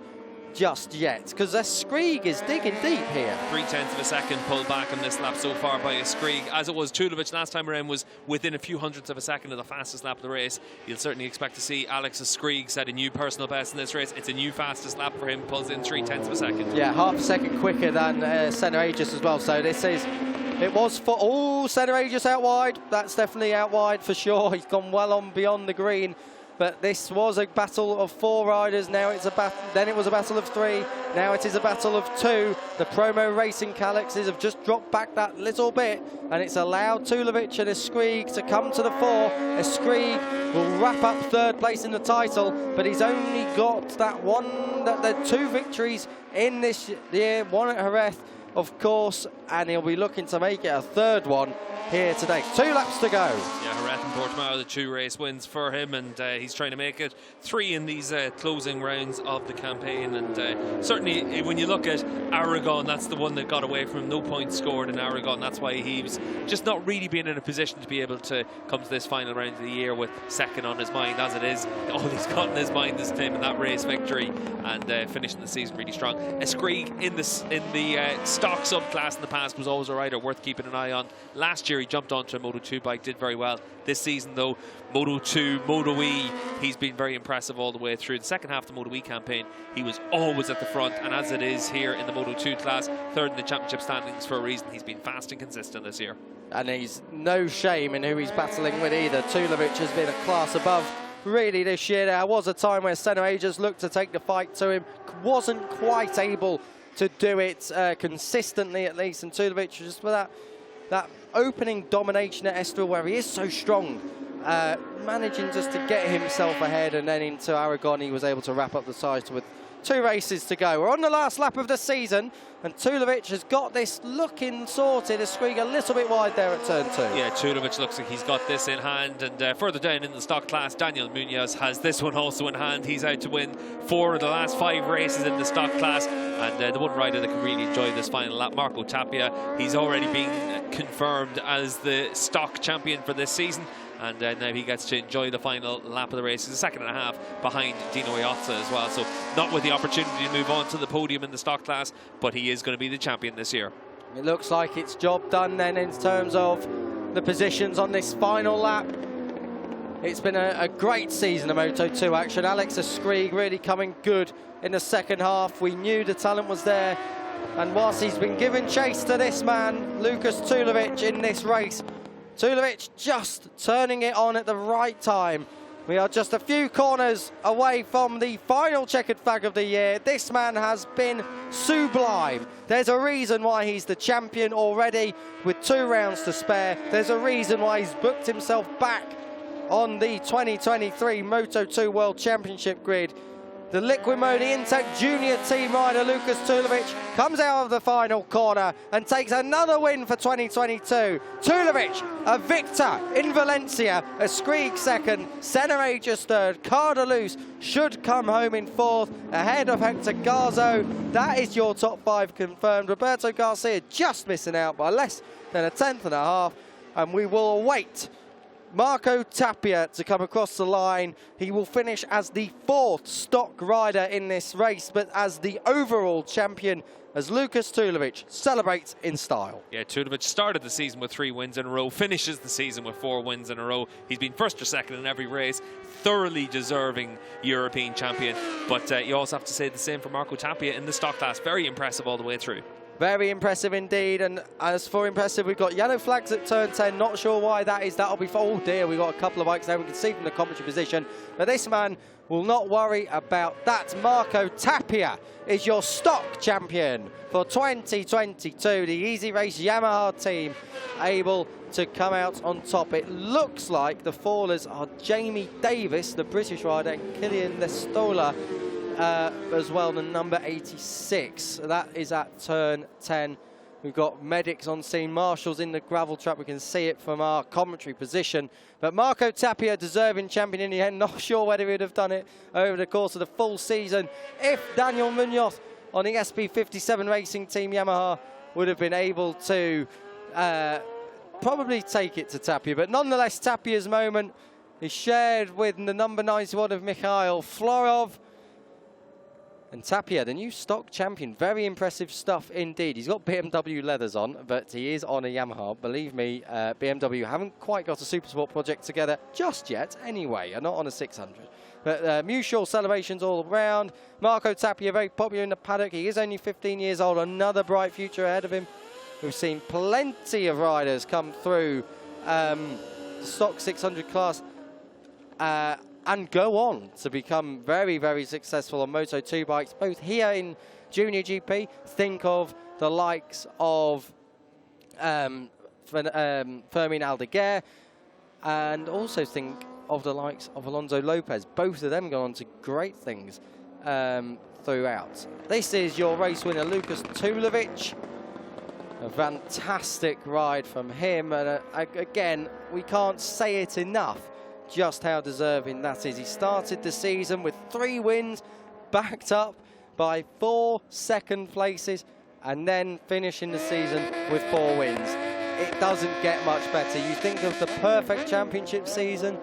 S1: just yet, because the Skrieg is digging deep here.
S2: 0.3 of a second pulled back on this lap so far by a Skrieg. As it was, Tulovic last time around was within a few hundredths of a second of the fastest lap of the race. You'll certainly expect to see Alex Skrieg set a new personal best in this race. It's a new fastest lap for him, pulls in 0.3 of a second.
S1: Yeah, half a second quicker than Senna Aegis as well. So this is, it was for, oh, Senna Aegis out wide. That's definitely out wide for sure. He's gone well on beyond the green. But this was a battle of 4 riders. Now it's a then it was a battle of 3. Now it is a battle of 2. The Promo Racing Calixes have just dropped back that little bit, and it's allowed Tulovic and Skrieg to come to the fore. Skrieg will wrap up 3rd place in the title, but he's only got that the 2 victories in this year. One at Jerez, of course, and he'll be looking to make it a 3rd one here today. 2 laps to go.
S2: Yeah, Jerez and Portimao, the 2 race wins for him, and he's trying to make it 3 in these closing rounds of the campaign. And certainly when you look at Aragon, that's the one that got away from him. No points scored in Aragon. That's why he's just not really been in a position to be able to come to this final round of the year with 2nd on his mind. As it is, all he's got in his mind is claiming that race victory and finishing the season really strong. Skrieg in the stock subclass in the past was always a rider worth keeping an eye on. Last year he jumped onto a Moto2 bike, did very well. This season though, Moto2, Moto E, he's been very impressive all the way through. The second half of the Moto E campaign, he was always at the front, and as it is here in the Moto2 class, 3rd in the championship standings for a reason. He's been fast and consistent this year.
S1: And he's no shame in who he's battling with either. Tulovic has been a class above really this year. There was a time where Senna Aegis looked to take the fight to him, wasn't quite able to do it consistently at least, and Tulovic just for that opening domination at Estoril where he is so strong, managing just to get himself ahead, and then into Aragon he was able to wrap up the title with 2 races to go. We're on the last lap of the season, and Tulovic has got this looking sorted. Skrieg a little bit wide there at turn 2.
S2: Yeah, Tulovic looks like he's got this in hand, and further down in the stock class, Daniel Munoz has this one also in hand. He's out to win 4 of the last 5 races in the stock class, and the one rider that can really enjoy this final lap, Marco Tapia, he's already been confirmed as the stock champion for this season. And now he gets to enjoy the final lap of the race. He's a 2.5 behind Dino Iozza as well. So not with the opportunity to move on to the podium in the stock class, but he is going to be the champion this year.
S1: It looks like it's job done then in terms of the positions on this final lap. It's been a great season of Moto2 action. Alex Skrieg really coming good in the second half. We knew the talent was there. And whilst he's been giving chase to this man, Lukas Tulovic, in this race, Tulovic just turning it on at the right time. We are just a few corners away from the final checkered flag of the year. This man has been sublime. There's a reason why he's the champion already with 2 rounds to spare. There's a reason why he's booked himself back on the 2023 Moto2 World Championship grid. The Liquid Mode Intec Junior team rider Lukas Tulovic comes out of the final corner and takes another win for 2022. Tulovic, a victor in Valencia, a Skrieg second, Senna Aegis third, Cardelus should come home in fourth, ahead of Hector Garzo. That is your top 5 confirmed. Roberto Garcia just missing out by less than a tenth and a half, and we will await Marco Tapia to come across the line. He will finish as the 4th stock rider in this race, but as the overall champion, as Lukas Tulovic celebrates in style.
S2: Yeah, Tulovic started the season with 3 wins in a row, finishes the season with 4 wins in a row. He's been first or second in every race, thoroughly deserving European champion. But you also have to say the same for Marco Tapia in the stock class. Very impressive all the way through.
S1: Very impressive indeed, and as for impressive, we've got yellow flags at turn 10. Not sure why that is. That'll be for, oh dear, we've got a couple of bikes there we can see from the commentary position. But this man will not worry about that. Marco Tapia is your stock champion for 2022. The Easy Race Yamaha team able to come out on top. It looks like the fallers are Jamie Davis, the British rider, and Kilian Lestola as well, the number 86. That is at turn 10. We've got medics on scene, marshals in the gravel trap. We can see it from our commentary position. But Marco Tapia, deserving champion in the end. Not sure whether he would have done it over the course of the full season if Daniel Munoz on the SP57 Racing Team Yamaha would have been able to probably take it to Tapia. But nonetheless, Tapia's moment is shared with the number 91 of Mikhail Florov. And Tapia, the new stock champion, very impressive stuff indeed. He's got BMW leathers on, but he is on a Yamaha. Believe me, BMW haven't quite got a Supersport project together just yet anyway, and not on a 600. But mutual celebrations all around. Marco Tapia, very popular in the paddock. He is only 15 years old, another bright future ahead of him. We've seen plenty of riders come through the stock 600 class and go on to become very, very successful on Moto2 bikes, both here in JuniorGP. Think of the likes of Fermin Aldeguer, and also think of the likes of Alonso Lopez. Both of them gone on to great things throughout. This is your race winner, Lukas Tulovic. A fantastic ride from him, and again, we can't say it enough just how deserving that is. He started the season with 3 wins, backed up by 4 second places, and then finishing the season with 4 wins. It doesn't get much better. You think of the perfect championship season,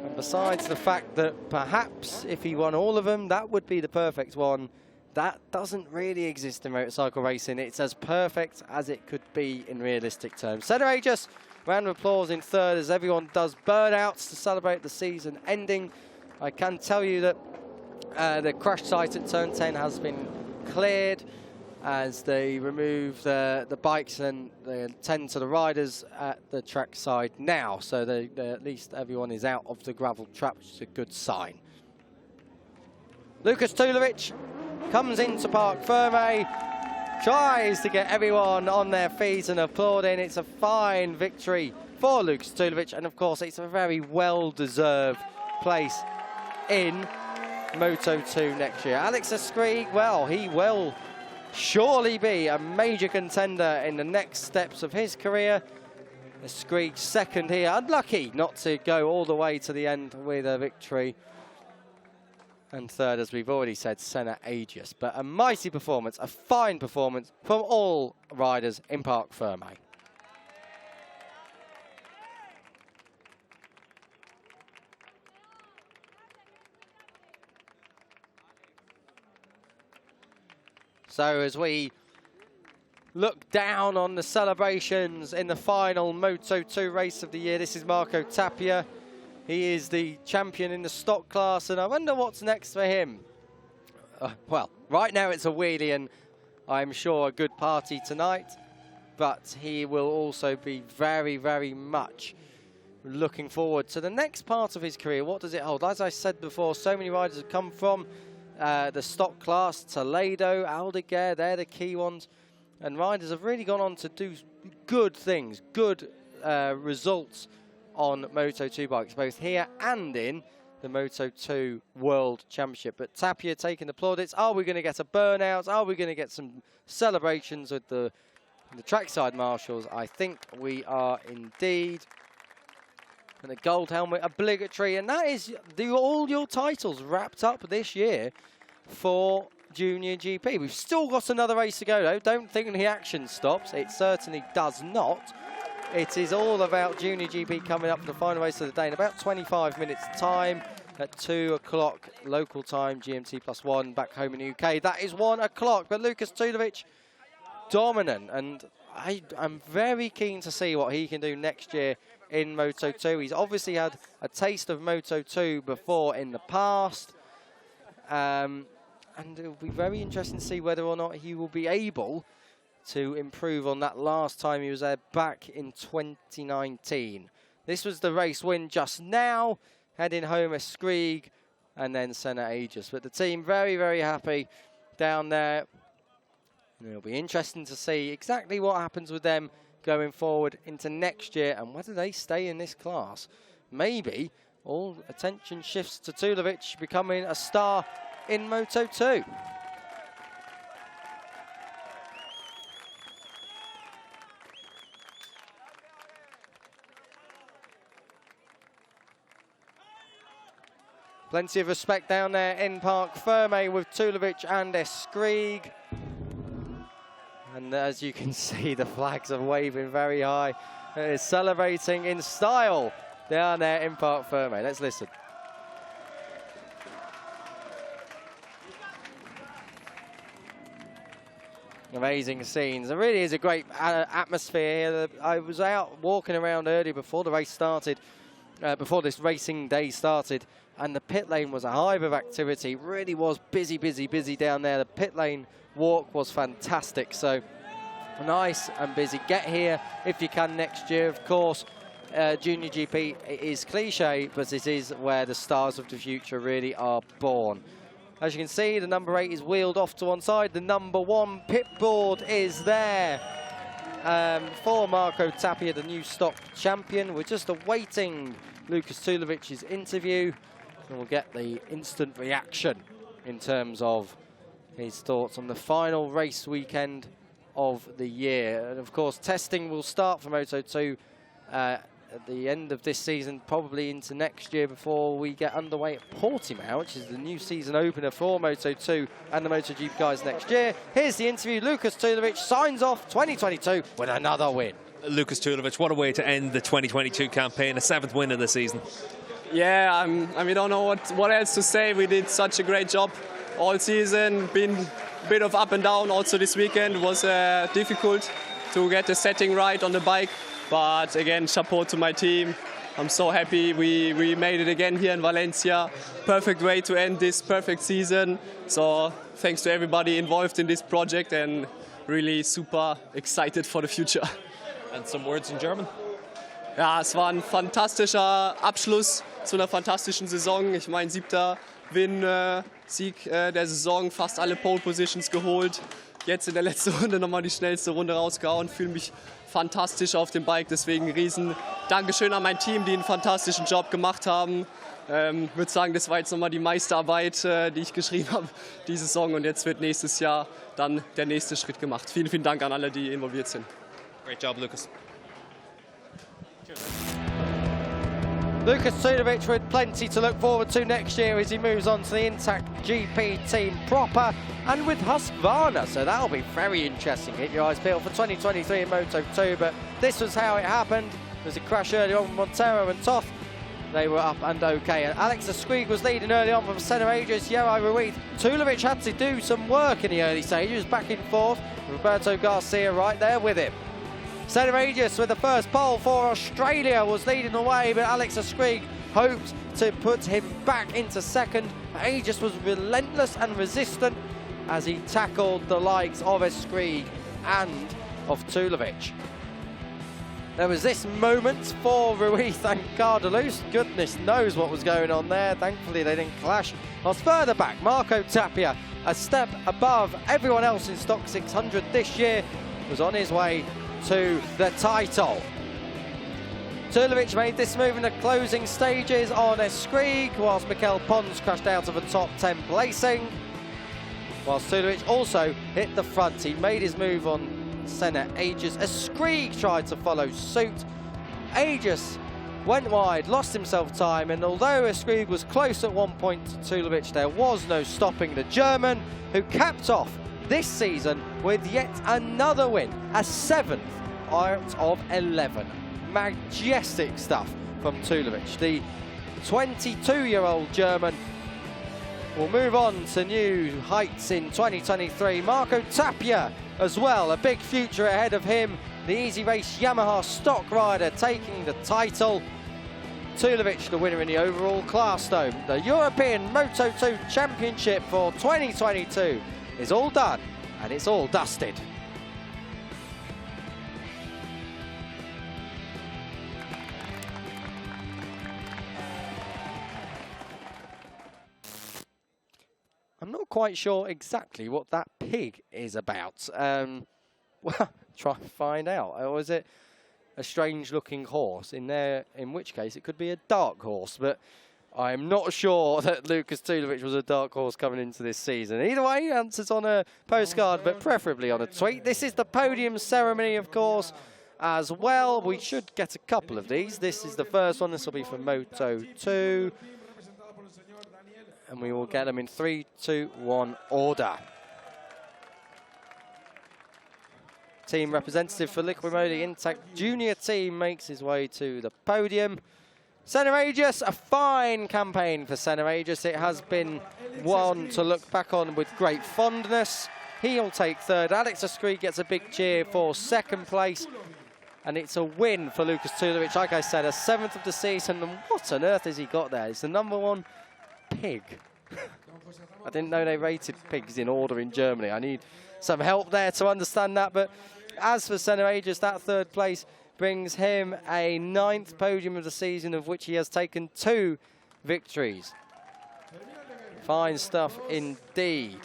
S1: and besides the fact that perhaps if he won all of them, that would be the perfect one. That doesn't really exist in motorcycle racing. It's as perfect as it could be in realistic terms. Senna Aegis, round of applause in third as everyone does burnouts to celebrate the season ending. I can tell you that the crash site at turn 10 has been cleared as they remove the bikes and they attend to the riders at the track side now. So at least everyone is out of the gravel trap, which is a good sign. Lukas Tulovic comes into Parc Ferme, tries to get everyone on their feet and applauding. It's a fine victory for Lukas Tulovic, and of course it's a very well-deserved place in Moto2 next year. Alex Skrieg, well, he will surely be a major contender in the next steps of his career. Skrieg second here, unlucky not to go all the way to the end with a victory. And third, as we've already said, Senna Aegis. But a mighty performance, a fine performance from all riders in Parc Ferme. So as we look down on the celebrations in the final Moto2 race of the year, this is Marco Tapia. He is the champion in the stock class, and I wonder what's next for him. Well, right now it's a wheelie, and I'm sure a good party tonight, but he will also be very, very much looking forward to the next part of his career. What does it hold? As I said before, so many riders have come from the stock class. Toledo, Aldeguer, they're the key ones, and riders have really gone on to do good things, good results on Moto2 bikes, both here and in the Moto2 World Championship. But Tapia taking the plaudits. Are we going to get a burnout? Are we going to get some celebrations with the trackside marshals? I think we are indeed. And the gold helmet obligatory. And that is all your titles wrapped up this year for Junior GP. We've still got another race to go, though. Don't think the action stops. It certainly does not. It is all about Junior GP coming up for the final race of the day in about 25 minutes' time at 2 o'clock local time, GMT +1 back home in the UK. That is 1 o'clock. But Lukas Tulovic, dominant. And I'm very keen to see what he can do next year in Moto2. He's obviously had a taste of Moto2 before in the past. And it'll be very interesting to see whether or not he will be able to improve on that last time he was there back in 2019. This was the race win just now, heading home as Skrieg and then Senna Aegis. But the team very, very happy down there. And it'll be interesting to see exactly what happens with them going forward into next year and whether they stay in this class. Maybe all attention shifts to Tulovic becoming a star in Moto2. Plenty of respect down there in Park Ferme with Tulovic and Skrieg. And as you can see, the flags are waving very high. It is celebrating in style down there in Park Ferme. Let's listen. Amazing scenes. It really is a great atmosphere here. I was out walking around earlier before the race started, before this racing day started, and the pit lane was a hive of activity. It really was busy, busy, busy down there. The pit lane walk was fantastic. So nice and busy. Get here if you can next year. Of course, Junior GP is cliche, but it is where the stars of the future really are born. As you can see, the number 8 is wheeled off to one side. The number 1 pit board is there for Marco Tapia, the new stock champion. We're just awaiting Lukas Tulovic's interview, and we'll get the instant reaction in terms of his thoughts on the final race weekend of the year. And of course, testing will start for Moto2 at the end of this season, probably into next year before we get underway at Portimao, which is the new season opener for Moto2 and the MotoGP guys next year. Here's the interview. Lukas Tulovic signs off 2022 with another win.
S2: Lukas Tulovic, what a way to end the 2022 campaign, a 7th win of the season.
S4: Yeah, I mean, I don't know what else to say. We did such a great job all season, been a bit of up and down. Also this weekend was difficult to get the setting right on the bike. But again, chapeau to my team. I'm so happy we made it again here in Valencia. Perfect way to end this perfect season. So thanks to everybody involved in this project and really super excited for the future.
S2: And some words in German?
S4: Ja, es war ein fantastischer Abschluss zu einer fantastischen Saison. Ich meine, 7. Win-Sieg der Saison, fast alle Pole Positions geholt. Jetzt in der letzten Runde nochmal die schnellste Runde rausgehauen. Fühle mich fantastisch auf dem Bike, deswegen riesen Dankeschön an mein Team, die einen fantastischen Job gemacht haben. Würde sagen, das war jetzt nochmal die Meisterarbeit, die ich geschrieben habe, diese Saison, und jetzt wird nächstes Jahr dann der nächste Schritt gemacht. Vielen, vielen Dank an alle, die involviert sind.
S2: Great job, Lukas.
S1: Lukas Tulovic with plenty to look forward to next year as he moves on to the Intact GP team proper and with Husqvarna, so that'll be very interesting. Keep your eyes peeled for 2023 in Moto2, but this was how it happened. There was a crash early on with Montero and Toth. They were up and okay. And Alex Skrieg was leading early on from Senna Aegis, Jari Ruiz. Tulovic had to do some work in the early stages, back and forth. Roberto Garcia right there with him. Senna Aegis with the first pole for Australia was leading the way, but Alex Skrieg hoped to put him back into second. Aegis was relentless and resistant as he tackled the likes of Skrieg and of Tulovic. There was this moment for Ruiz and Cardelus. Goodness knows what was going on there. Thankfully they didn't clash. Whilst further back, Marco Tapia, a step above everyone else in Stock 600 this year, was on his way to the title. Tulovic made this move in the closing stages on Skrig, whilst Mikel Pons crashed out of a top 10 placing. Whilst Tulovic also hit the front. He made his move on Senna Aegis. Skrig tried to follow suit. Aegis went wide, lost himself time, and although Skrig was close at one point to Tulovic, there was no stopping the German, who capped off this season with yet another win, a 7th out of 11. Majestic stuff from Tulovic. The 22-year-old German will move on to new heights in 2023. Marco Tapia as well, a big future ahead of him. The Easy Race Yamaha stock rider taking the title. Tulovic, the winner in the overall class though. The European Moto2 Championship for 2022 is all done and it's all dusted. I'm not quite sure exactly what that pig is about. Well, try and find out. Or is it a strange-looking horse? In which case, it could be a dark horse. But I'm not sure that Lukas Tulovic was a dark horse coming into this season. Either way, answers on a postcard, but preferably on a tweet. This is the podium ceremony, of course, as well. We should get a couple of these. This is the first one. This will be for Moto2. And we will get them in 3, 2, 1 order. Team representative for Liquid the Intact Junior team, makes his way to the podium. Senna Aegis, a fine campaign for Senna Aegis. It has been one to look back on with great fondness. He'll take third. Alex Skrig gets a big cheer for second place. And it's a win for Lukas Tulovic. Like I said, a 7th of the season. And what on earth has he got there? It's the #1 pig. I didn't know they rated pigs in order in Germany. I need some help there to understand that. But as for Senna Aegis, that third place brings him a 9th podium of the season, of which he has taken 2 victories. Fine stuff indeed.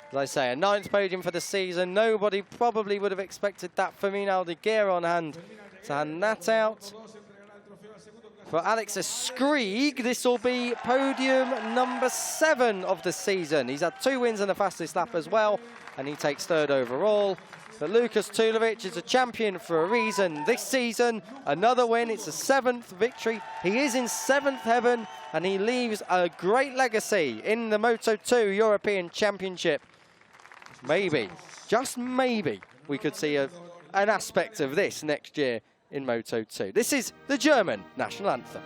S1: As I say, a 9th podium for the season. Nobody probably would have expected that. Firmino de Gear on hand to hand that out. For Alex Skrig, this will be podium #7 of the season. He's had 2 wins and the fastest lap as well, and he takes 3rd overall. But Lukas Tulovic is a champion for a reason. This season, another win. It's a 7th victory. He is in 7th heaven, and he leaves a great legacy in the Moto2 European Championship. Maybe, just maybe, we could see an aspect of this next year in Moto2. This is the German national anthem.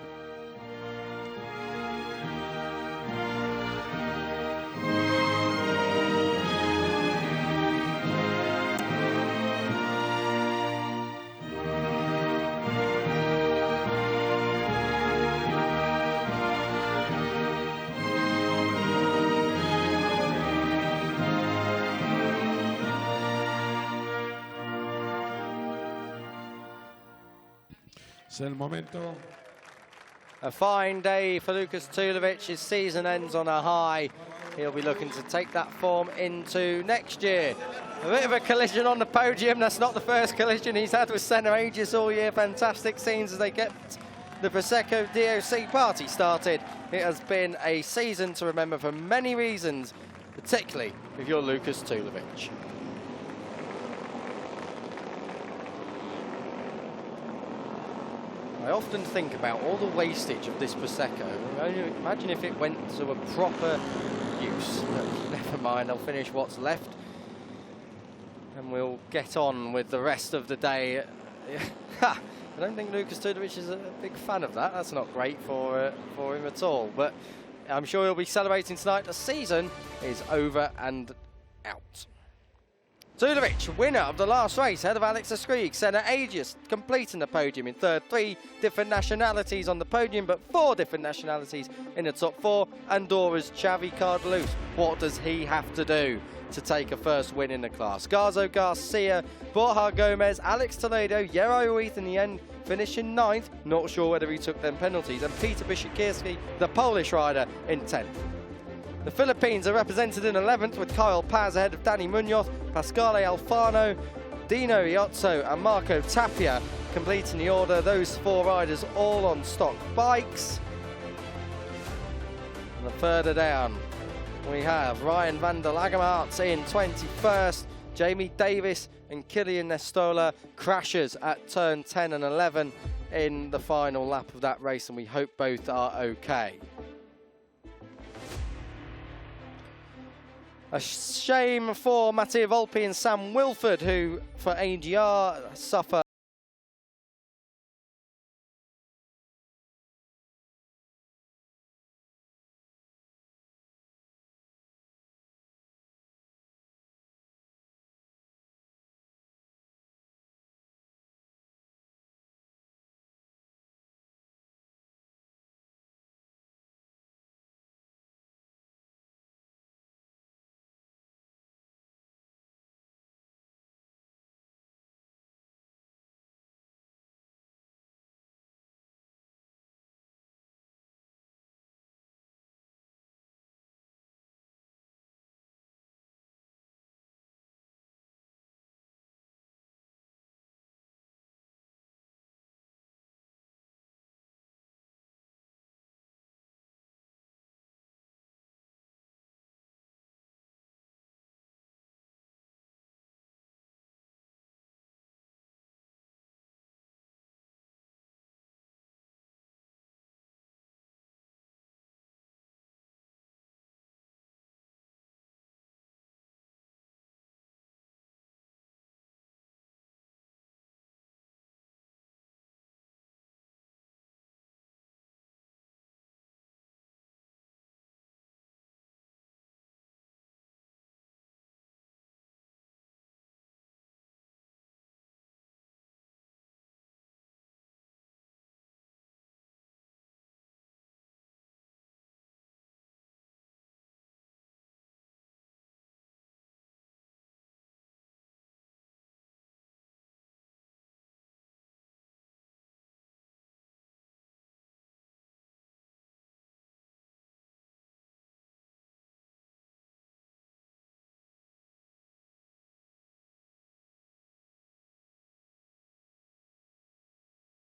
S1: A fine day for Lukas Tulovic. His season ends on a high. He'll be looking to take that form into next year. A bit of a collision on the podium. That's not the first collision he's had with Senna Aegis all year. Fantastic scenes as they get the Prosecco DOC party started. It has been a season to remember for many reasons, particularly if you're Lukas Tulovic. I often think about all the wastage of this Prosecco. Imagine if it went to a proper use. But never mind, I'll finish what's left. And we'll get on with the rest of the day. I don't think Lukas Tulovic is a big fan of that. That's not great for him at all. But I'm sure he'll be celebrating tonight. The season is over and out. Tulovic, winner of the last race, ahead of Alex Skrig. Senna Aegis completing the podium in 3rd. 3 different nationalities on the podium, but 4 different nationalities in the top 4. Andorra's Xavi Cardelus. What does he have to do to take a first win in the class? Garzo Garcia, Borja Gomez, Alex Toledo, Jero Ruiz in the end, finishing 9th. Not sure whether he took them penalties. And Peter Bishikirski, the Polish rider, in 10th. The Philippines are represented in 11th with Kyle Paz ahead of Danny Munoz, Pasquale Alfano, Dino Iozzo and Marco Tapia completing the order. Those 4 riders all on stock bikes. And further down we have Ryan van der Lagermaerts in 21st. Jamie Davis and Kilian Nestola crashes at turn 10 and 11 in the final lap of that race, and we hope both are okay. A shame for Mattia Volpi and Sam Wilford, who for AGR suffer